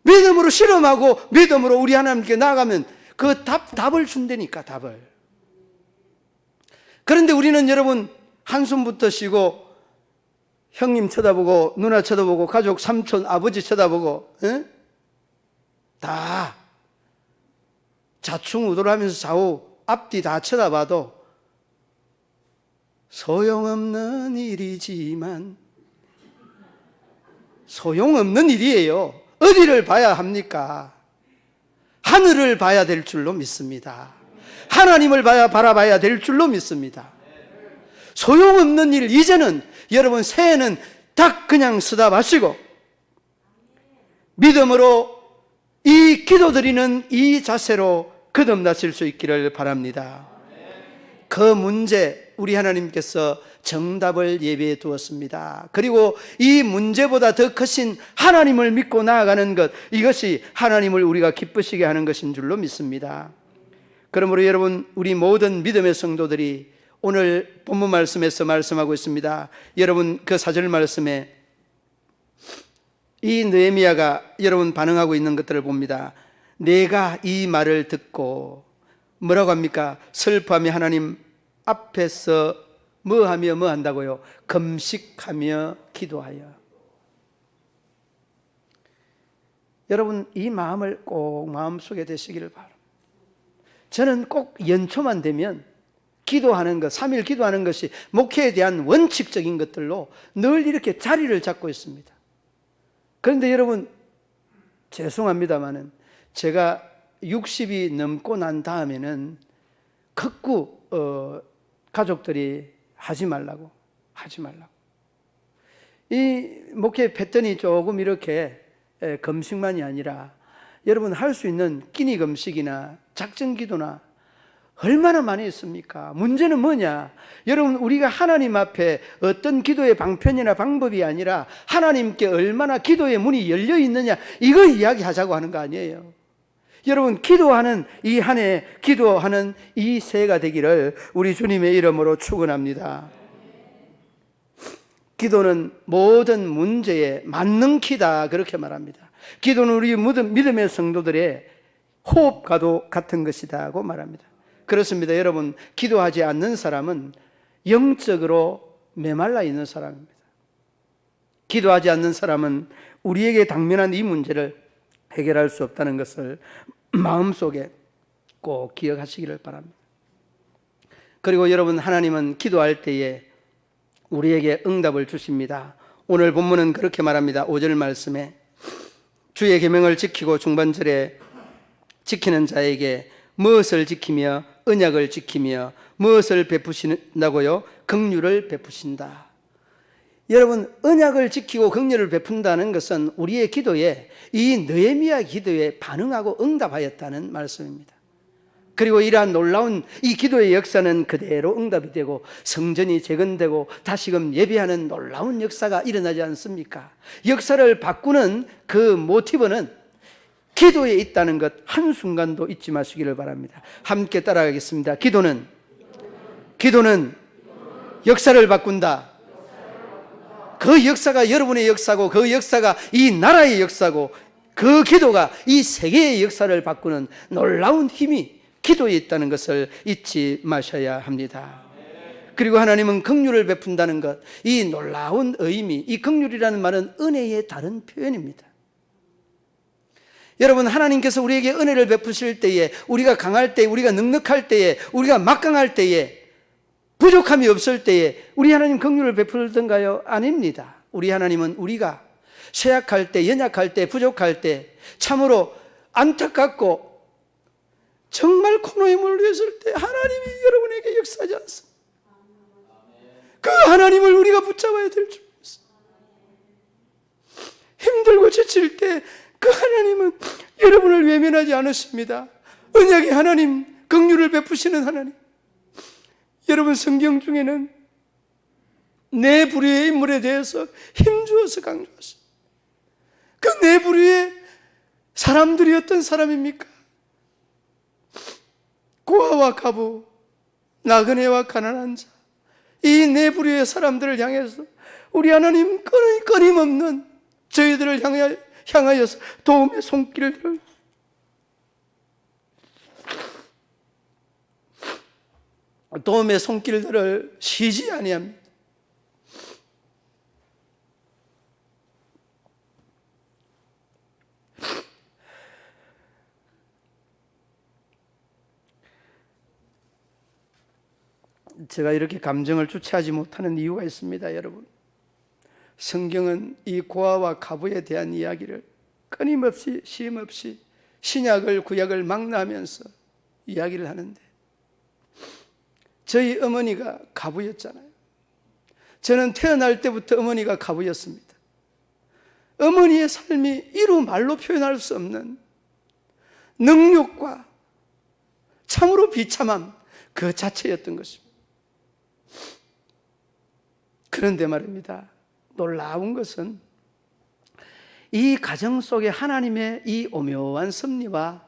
믿음으로 실험하고 믿음으로 우리 하나님께 나아가면 그 답을 준다니까, 답을. 그런데 우리는 여러분, 한숨부터 쉬고 형님 쳐다보고 누나 쳐다보고 가족 삼촌 아버지 쳐다보고 다 좌충우돌하면서 좌우 앞뒤 다 쳐다봐도 소용없는 일이지만, 소용없는 일이에요. 어디를 봐야 합니까? 하늘을 봐야 될 줄로 믿습니다. 하나님을 바라봐야 될 줄로 믿습니다. 소용없는 일, 이제는 여러분 새해는 딱 그냥 쓰다 마시고 믿음으로 이 기도드리는 이 자세로 거듭나실 수 있기를 바랍니다. 그 문제 우리 하나님께서 정답을 예비해 두었습니다. 그리고 이 문제보다 더 크신 하나님을 믿고 나아가는 것, 이것이 하나님을 우리가 기쁘시게 하는 것인 줄로 믿습니다. 그러므로 여러분, 우리 모든 믿음의 성도들이 오늘 본문 말씀에서 말씀하고 있습니다. 여러분, 그 4절 말씀에 이 느헤미야가 여러분 반응하고 있는 것들을 봅니다. 내가 이 말을 듣고 뭐라고 합니까? 슬퍼하며 하나님 앞에서 뭐하며 뭐 한다고요? 금식하며 기도하여. 여러분, 이 마음을 꼭 마음속에 되시기를 바랍니다. 저는 꼭 연초만 되면 기도하는 것, 3일 기도하는 것이 목회에 대한 원칙적인 것들로 늘 이렇게 자리를 잡고 있습니다. 그런데 여러분, 죄송합니다마는 제가 60이 넘고 난 다음에는 극구 가족들이 하지 말라고. 이 목회 패턴이 조금 이렇게 금식만이 아니라 여러분 할 수 있는 끼니 금식이나 작정 기도나 얼마나 많이 있습니까? 문제는 뭐냐? 여러분, 우리가 하나님 앞에 어떤 기도의 방편이나 방법이 아니라 하나님께 얼마나 기도의 문이 열려 있느냐, 이거 이야기하자고 하는 거 아니에요. 여러분, 기도하는 이 한 해, 기도하는 이 새해가 되기를 우리 주님의 이름으로 축원합니다. 기도는 모든 문제에 만능키다, 그렇게 말합니다. 기도는 우리 믿음의 성도들의 호흡과도 같은 것이다고 말합니다. 그렇습니다. 여러분, 기도하지 않는 사람은 영적으로 메말라 있는 사람입니다. 기도하지 않는 사람은 우리에게 당면한 이 문제를 해결할 수 없다는 것을 마음속에 꼭 기억하시기를 바랍니다. 그리고 여러분, 하나님은 기도할 때에 우리에게 응답을 주십니다. 오늘 본문은 그렇게 말합니다. 5절 말씀에 주의 계명을 지키고 중반절에 지키는 자에게 무엇을 지키며 언약을 지키며 무엇을 베푸신다고요? 긍휼을 베푸신다. 여러분, 언약을 지키고 긍휼을 베푼다는 것은 우리의 기도에, 이 느헤미야 기도에 반응하고 응답하였다는 말씀입니다. 그리고 이러한 놀라운 이 기도의 역사는 그대로 응답이 되고 성전이 재건되고 다시금 예배하는 놀라운 역사가 일어나지 않습니까? 역사를 바꾸는 그 모티브는 기도에 있다는 것 한순간도 잊지 마시기를 바랍니다. 함께 따라가겠습니다. 기도는 역사를 바꾼다. 그 역사가 여러분의 역사고, 그 역사가 이 나라의 역사고, 그 기도가 이 세계의 역사를 바꾸는 놀라운 힘이 기도에 있다는 것을 잊지 마셔야 합니다. 그리고 하나님은 긍휼을 베푼다는 것, 이 놀라운 의미, 이 긍휼이라는 말은 은혜의 다른 표현입니다. 여러분, 하나님께서 우리에게 은혜를 베푸실 때에, 우리가 강할 때, 우리가 넉넉할 때에, 우리가 막강할 때에, 부족함이 없을 때에 우리 하나님 긍휼을 베풀던가요? 아닙니다. 우리 하나님은 우리가 쇠약할 때, 연약할 때, 부족할 때, 참으로 안타깝고 정말 코너에 몰렸을 때 하나님이 여러분에게 역사하지 않습니다. 그 하나님을 우리가 붙잡아야 될 줄 믿습니다. 힘들고 지칠 때 그 하나님은 여러분을 외면하지 않으십니다. 언약의 하나님, 긍휼을 베푸시는 하나님. 여러분, 성경 중에는 네 부류의 인물에 대해서 힘주어서 강조하십니다. 그 네 부류의 사람들이 어떤 사람입니까? 고아와 가부, 나그네와 가난한 자, 이 네 부류의 사람들을 향해서 우리 하나님 끊임없는 저희들을 향하여서 도움의 손길들을 쉬지 아니합니다. 제가 이렇게 감정을 주체하지 못하는 이유가 있습니다, 여러분. 성경은 이 고아와 가부에 대한 이야기를 끊임없이 쉼없이 신약을 구약을 망라하면서 이야기를 하는데, 저희 어머니가 가부였잖아요. 저는 태어날 때부터 어머니가 가부였습니다. 어머니의 삶이 이루 말로 표현할 수 없는 능력과 참으로 비참함 그 자체였던 것입니다. 그런데 말입니다, 놀라운 것은 이 가정 속에 하나님의 이 오묘한 섭리와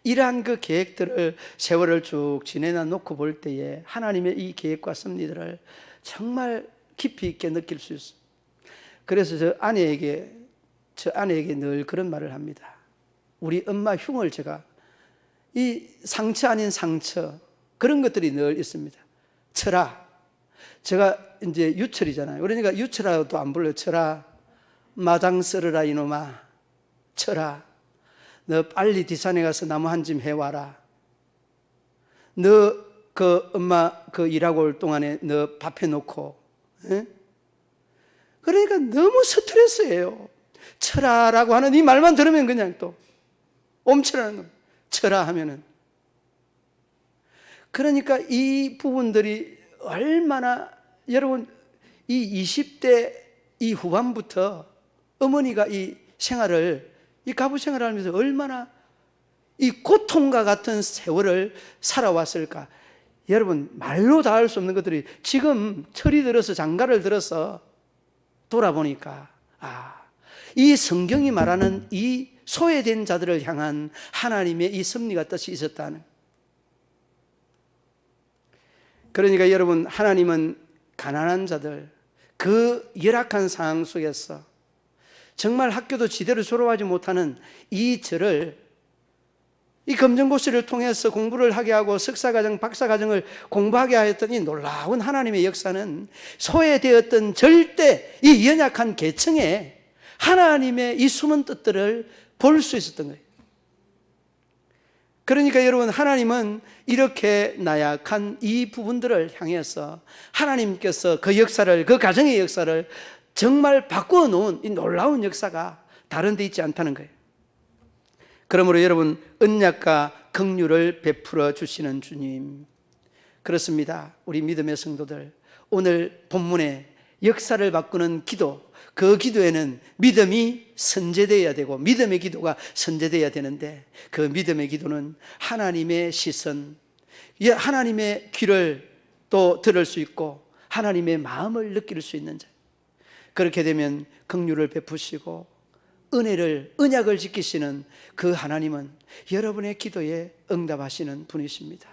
이러한 그 계획들을 세월을 쭉 지내나 놓고 볼 때에 하나님의 이 계획과 섭리들을 정말 깊이 있게 느낄 수 있어요. 그래서 저 아내에게 늘 그런 말을 합니다. 우리 엄마 흉을 제가, 이 상처 아닌 상처, 그런 것들이 늘 있습니다. 철아, 제가 이제 유철이잖아요. 그러니까 유철아도 안 불러요. 철아, 마당 썰어라 이놈아. 철아, 너 빨리 뒷산에 가서 나무 한 짐 해와라. 너 그 엄마 그 일하고 올 동안에 너 밥 해놓고. 에? 그러니까 너무 스트레스예요. 철아라고 하는 이 말만 들으면 그냥 또 옴철하는 겁니다. 철아 하면은. 그러니까 이 부분들이 얼마나, 여러분 이 20대 이 후반부터 어머니가 이 생활을, 이 가부 생활을 하면서 얼마나 이 고통과 같은 세월을 살아왔을까. 여러분 말로 다 할 수 없는 것들이 지금 철이 들어서 장가를 들어서 돌아보니까, 이 성경이 말하는 이 소외된 자들을 향한 하나님의 이 섭리가 뜻이 있었다는. 그러니까 여러분, 하나님은 가난한 자들, 그 열악한 상황 속에서 정말 학교도 제대로 졸업하지 못하는 이 저를 이 검정고시를 통해서 공부를 하게 하고 석사과정, 박사과정을 공부하게 하였던 이 놀라운 하나님의 역사는 소외되었던 절대 이 연약한 계층에 하나님의 이 숨은 뜻들을 볼 수 있었던 거예요. 그러니까 여러분, 하나님은 이렇게 나약한 이 부분들을 향해서 하나님께서 그 역사를, 그 가정의 역사를 정말 바꾸어 놓은 이 놀라운 역사가 다른 데 있지 않다는 거예요. 그러므로 여러분, 언약과 긍휼을 베풀어 주시는 주님, 그렇습니다. 우리 믿음의 성도들, 오늘 본문에 역사를 바꾸는 기도, 그 기도에는 믿음이 선제되어야 되고 믿음의 기도가 선제되어야 되는데, 그 믿음의 기도는 하나님의 시선, 하나님의 귀를 또 들을 수 있고 하나님의 마음을 느낄 수 있는 자. 그렇게 되면 긍휼을 베푸시고 언약을 지키시는 그 하나님은 여러분의 기도에 응답하시는 분이십니다.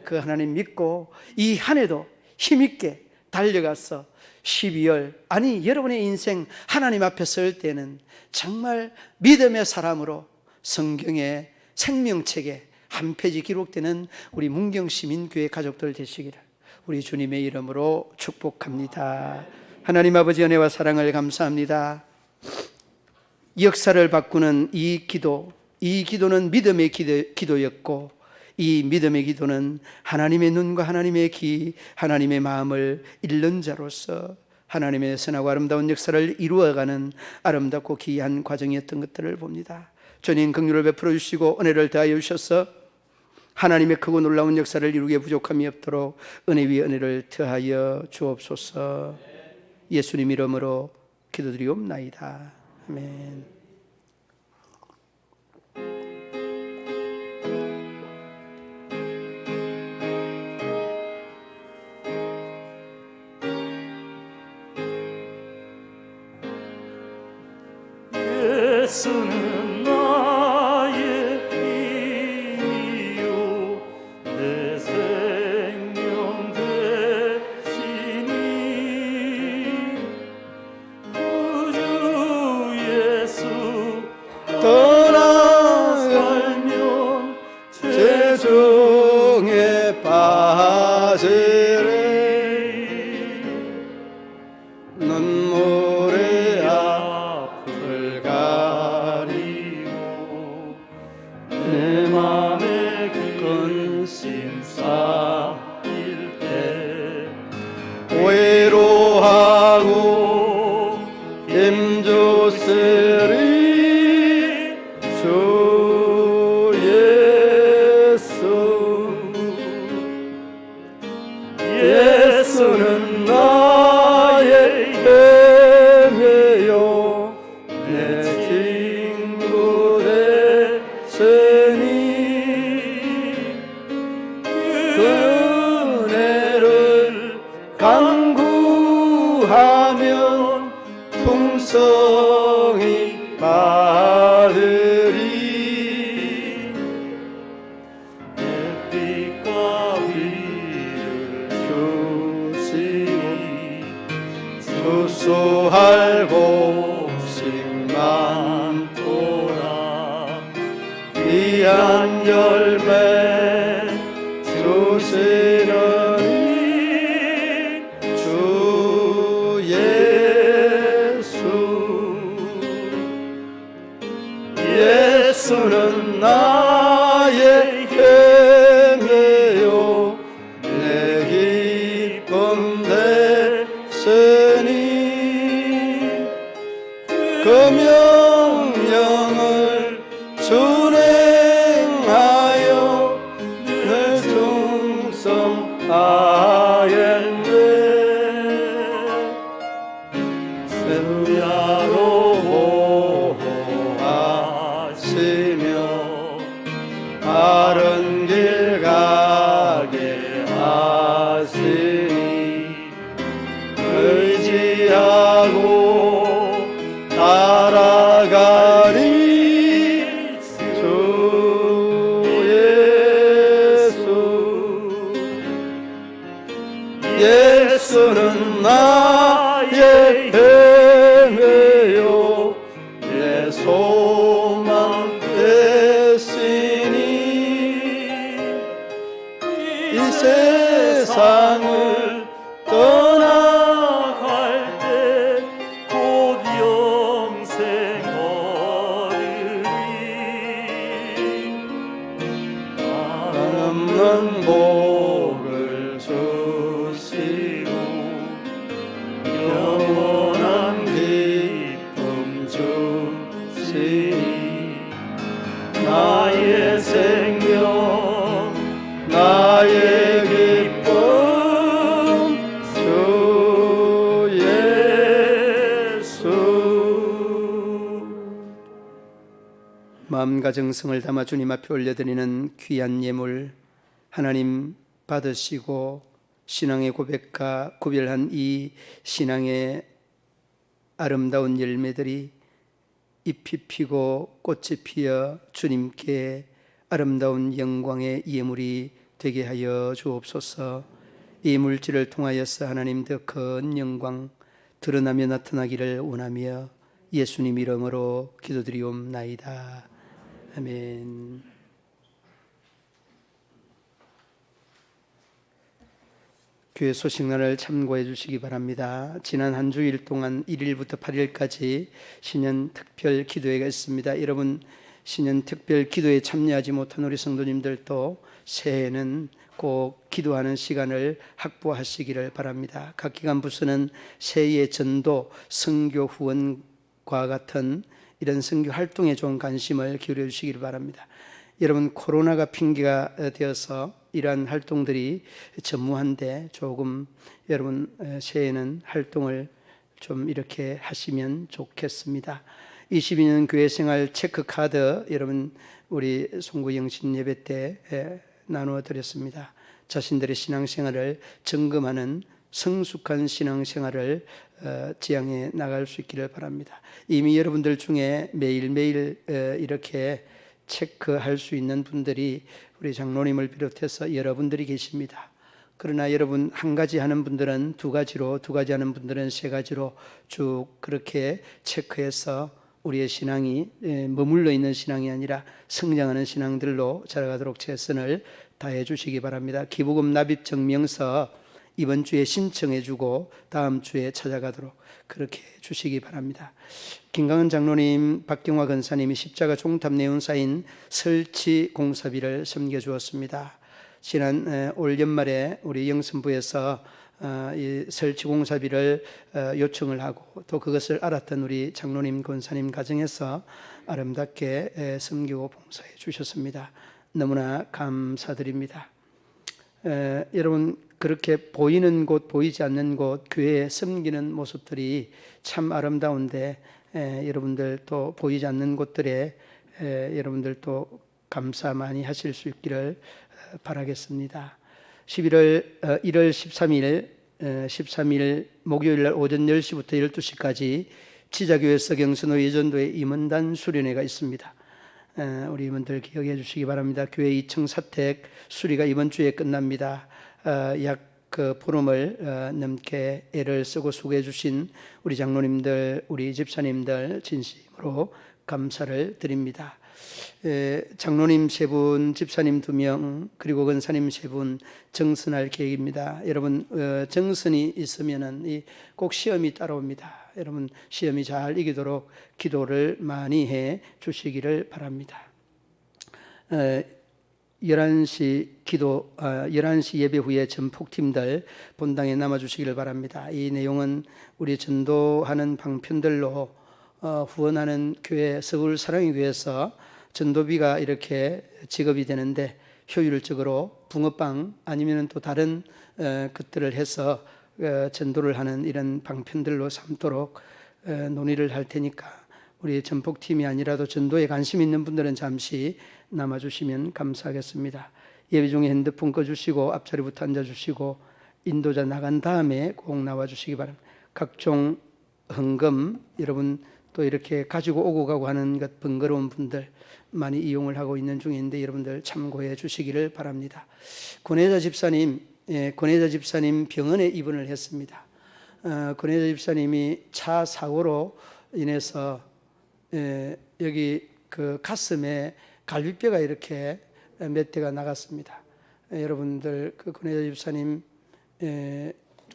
그 하나님 믿고 이 한 해도 힘있게 달려가서 12월, 아니 여러분의 인생 하나님 앞에 설 때는 정말 믿음의 사람으로 성경의 생명책에 한 페이지 기록되는 우리 문경시민교회 가족들 되시기를 우리 주님의 이름으로 축복합니다. 하나님 아버지 은혜와 사랑을 감사합니다. 역사를 바꾸는 이 기도는 믿음의 기도였고, 이 믿음의 기도는 하나님의 눈과 하나님의 귀, 하나님의 마음을 잃는 자로서 하나님의 선하고 아름다운 역사를 이루어가는 아름답고 귀한 과정이었던 것들을 봅니다. 주님, 긍휼을 베풀어 주시고 은혜를 더하여 주셔서 하나님의 크고 놀라운 역사를 이루기에 부족함이 없도록 은혜 위에 은혜를 더하여 주옵소서. 예수님 이름으로 기도드리옵나이다. 아멘. 예수는 나의 힘이요 내 생명 되시니 구주 예수 떠나 살면 죄중에 빠지리. 눈물의 앞을 가리고 내 맘에 근심 쌓일 때 외로하고 힘주시리. 주 예수는 나의 힘이요 내 친구 되시니 그 은혜를 간구하 귀한 열매 주시는 주 예수 예수는 나의 힘이요 내 기쁨 되시니 그 명령을 준행하여 늘 충성하였네 세우야로 보호하시며 바른 길 가게 하시니 의지하고 따라가리 주 예수 예수는 나의 힘이요 내 소망 되시니 이 세상을 떠나갈 때 곧 영생 얻으리 남는 복을 주시고 영원한 기쁨 주시니 나의 생명 나의 기쁨 주 예수 마음과 정성을 담아 주님 앞에 올려드리는 귀한 예물 하나님 받으시고 신앙의 고백과 구별한 이 신앙의 아름다운 열매들이 잎이 피고 꽃이 피어 주님께 아름다운 영광의 예물이 되게 하여 주옵소서. 이 물질을 통하여서 하나님 더 큰 영광 드러나며 나타나기를 원하며 예수님 이름으로 기도드리옵나이다. 아멘. 교회 소식란을 참고해 주시기 바랍니다. 지난 한 주일 동안 1일부터 8일까지 신년 특별 기도회가 있습니다. 여러분 신년 특별 기도에 참여하지 못한 우리 성도님들도 새해에는 꼭 기도하는 시간을 확보하시기를 바랍니다. 각 기관 부서는 새해 전도, 선교 후원과 같은 이런 선교 활동에 좀 관심을 기울여 주시기를 바랍니다. 여러분 코로나가 핑계가 되어서 이러한 활동들이 전무한데 조금 여러분 새해에는 활동을 좀 이렇게 하시면 좋겠습니다. 22년 교회생활 체크카드 여러분 우리 송구 영신 예배 때 나누어 드렸습니다. 자신들의 신앙생활을 점검하는 성숙한 신앙생활을 지향해 나갈 수 있기를 바랍니다. 이미 여러분들 중에 매일매일 이렇게 체크할 수 있는 분들이 우리 장로님을 비롯해서 여러분들이 계십니다. 그러나 여러분 한 가지 하는 분들은 두 가지로, 두 가지 하는 분들은 세 가지로 쭉 그렇게 체크해서 우리의 신앙이 머물러 있는 신앙이 아니라 성장하는 신앙들로 자라가도록 최선을 다해 주시기 바랍니다. 기부금 납입 증명서 이번 주에 신청해 주고 다음 주에 찾아가도록 그렇게 주시기 바랍니다. 김강은 장로님, 박경화 권사님이 십자가 종탑 내운사인 설치 공사비를 섬겨주었습니다. 지난 올 연말에 우리 영선부에서 이 설치 공사비를 요청을 하고 또 그것을 알았던 우리 장로님, 권사님 가정에서 아름답게 섬기고 봉사해 주셨습니다. 너무나 감사드립니다. 여러분 그렇게 보이는 곳, 보이지 않는 곳, 교회에 섬기는 모습들이 참 아름다운데 여러분들 또 보이지 않는 곳들에 여러분들 또 감사 많이 하실 수 있기를 바라겠습니다. 1월 13일 목요일 날 오전 10시부터 12시까지 지자교회에서 경선호 예전도에 임원단 수련회가 있습니다. 우리 임원들 기억해 주시기 바랍니다. 교회 2층 사택 수리가 이번 주에 끝납니다. 약 그 보름을 넘게 애를 쓰고 수고해 주신 우리 장로님들, 우리 집사님들 진심으로 감사를 드립니다. 장로님 3분, 집사님 2명, 그리고 권사님 3분 정선할 계획입니다. 여러분 정선이 있으면은 꼭 시험이 따라옵니다. 여러분 시험이 잘 이기도록 기도를 많이 해 주시기를 바랍니다. 11시 예배 후에 전폭팀들 본당에 남아주시기를 바랍니다. 이 내용은 우리 전도하는 방편들로 후원하는 교회 서울 사랑의 교회에서 전도비가 이렇게 지급이 되는데 효율적으로 붕어빵 아니면 또 다른 것들을 해서 전도를 하는 이런 방편들로 삼도록 논의를 할 테니까 우리 전폭팀이 아니라도 전도에 관심 있는 분들은 잠시 남아주시면 감사하겠습니다. 예배 중에 핸드폰 꺼주시고 앞자리부터 앉아주시고 인도자 나간 다음에 꼭 나와주시기 바랍니다. 각종 헌금 여러분 또 이렇게 가지고 오고 가고 하는 것 번거로운 분들 많이 이용을 하고 있는 중인데 여러분들 참고해 주시기를 바랍니다. 권혜자 집사님 병원에 입원을 했습니다. 권혜자 집사님이 차 사고로 인해서 여기 그 가슴에 갈비뼈가 이렇게 몇 대가 나갔습니다. 여러분들 그 권혜자 집사님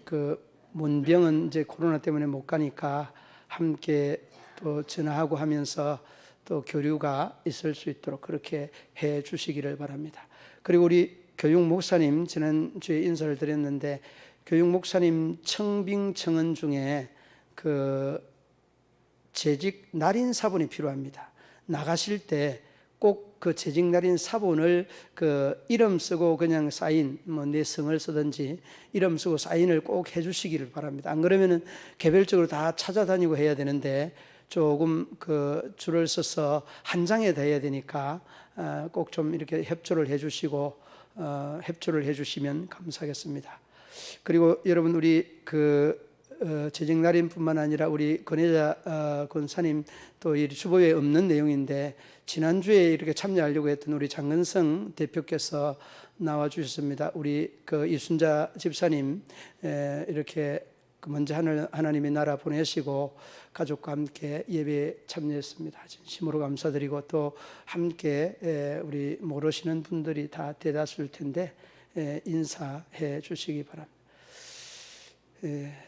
그 문병은 이제 코로나 때문에 못 가니까 함께 또 전화하고 하면서 또 교류가 있을 수 있도록 그렇게 해 주시기를 바랍니다. 그리고 우리 교육 목사님 지난주에 인사를 드렸는데 교육 목사님 청빙 청원 중에 그 재직 날인 사본이 필요합니다. 나가실 때 꼭 그 재직 날인 사본을 그 이름 쓰고 그냥 사인 뭐 내 성을 쓰든지 이름 쓰고 사인을 꼭 해주시기를 바랍니다. 안 그러면은 개별적으로 다 찾아다니고 해야 되는데 조금 그 줄을 서서 한 장에 다 해야 되니까 꼭 좀 이렇게 협조를 해주시고 협조를 해주시면 감사하겠습니다. 그리고 여러분 우리 그 재직 날인뿐만 아니라 우리 권혜자 권사님 또 이 주보에 없는 내용인데 지난주에 이렇게 참여하려고 했던 우리 장근성 대표께서 나와 주셨습니다. 우리 그 이순자 집사님 이렇게 먼저 하나님의 나라 보내시고 가족과 함께 예배에 참여했습니다. 진심으로 감사드리고 또 함께 우리 모르시는 분들이 다 대다수일 텐데 인사해 주시기 바랍니다.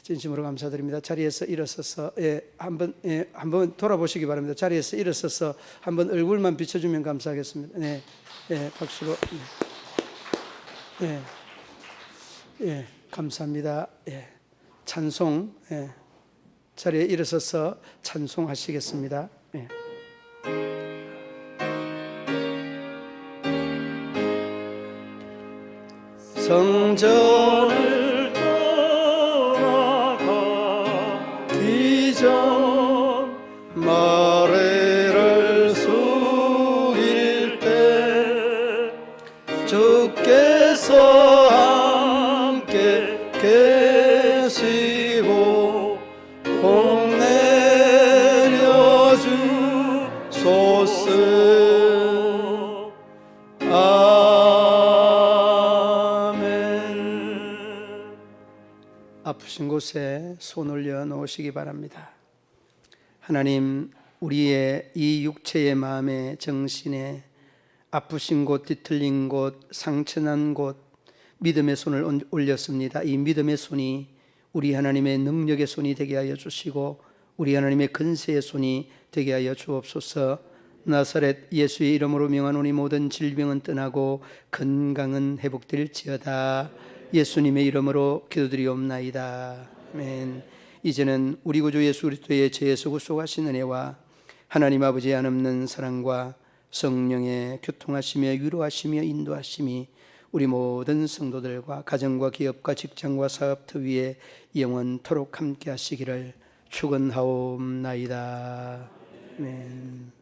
진심으로 감사드립니다. 자리에서 일어서서 한번 돌아보시기 바랍니다. 자리에서 일어서서 한번 얼굴만 비춰주면 감사하겠습니다. 네, 박수로. 감사합니다. 찬송 자리에 일어서서 찬송하시겠습니다. 성전을 전 머리를 숙일 때 주께서 함께 계시고 복 내려 주소서. 아멘. 아프신 곳에 손 올려 놓으시기 바랍니다. 하나님, 우리의 이 육체의 마음의 정신에 아프신 곳, 뒤틀린 곳, 상처난 곳 믿음의 손을 올렸습니다. 이 믿음의 손이 우리 하나님의 능력의 손이 되게 하여 주시고 우리 하나님의 근세의 손이 되게 하여 주옵소서. 나사렛 예수의 이름으로 명하노니 모든 질병은 떠나고 건강은 회복될지어다. 예수님의 이름으로 기도드리옵나이다. 아멘. 이제는 우리 구주 예수 그리스도의 죄에서 구속하신 은혜와 하나님 아버지의 한없는 사랑과 성령의 교통하시며 위로하시며 인도하심이 우리 모든 성도들과 가정과 기업과 직장과 사업터 위에 영원토록 함께 하시기를 축원하옵나이다. 아멘.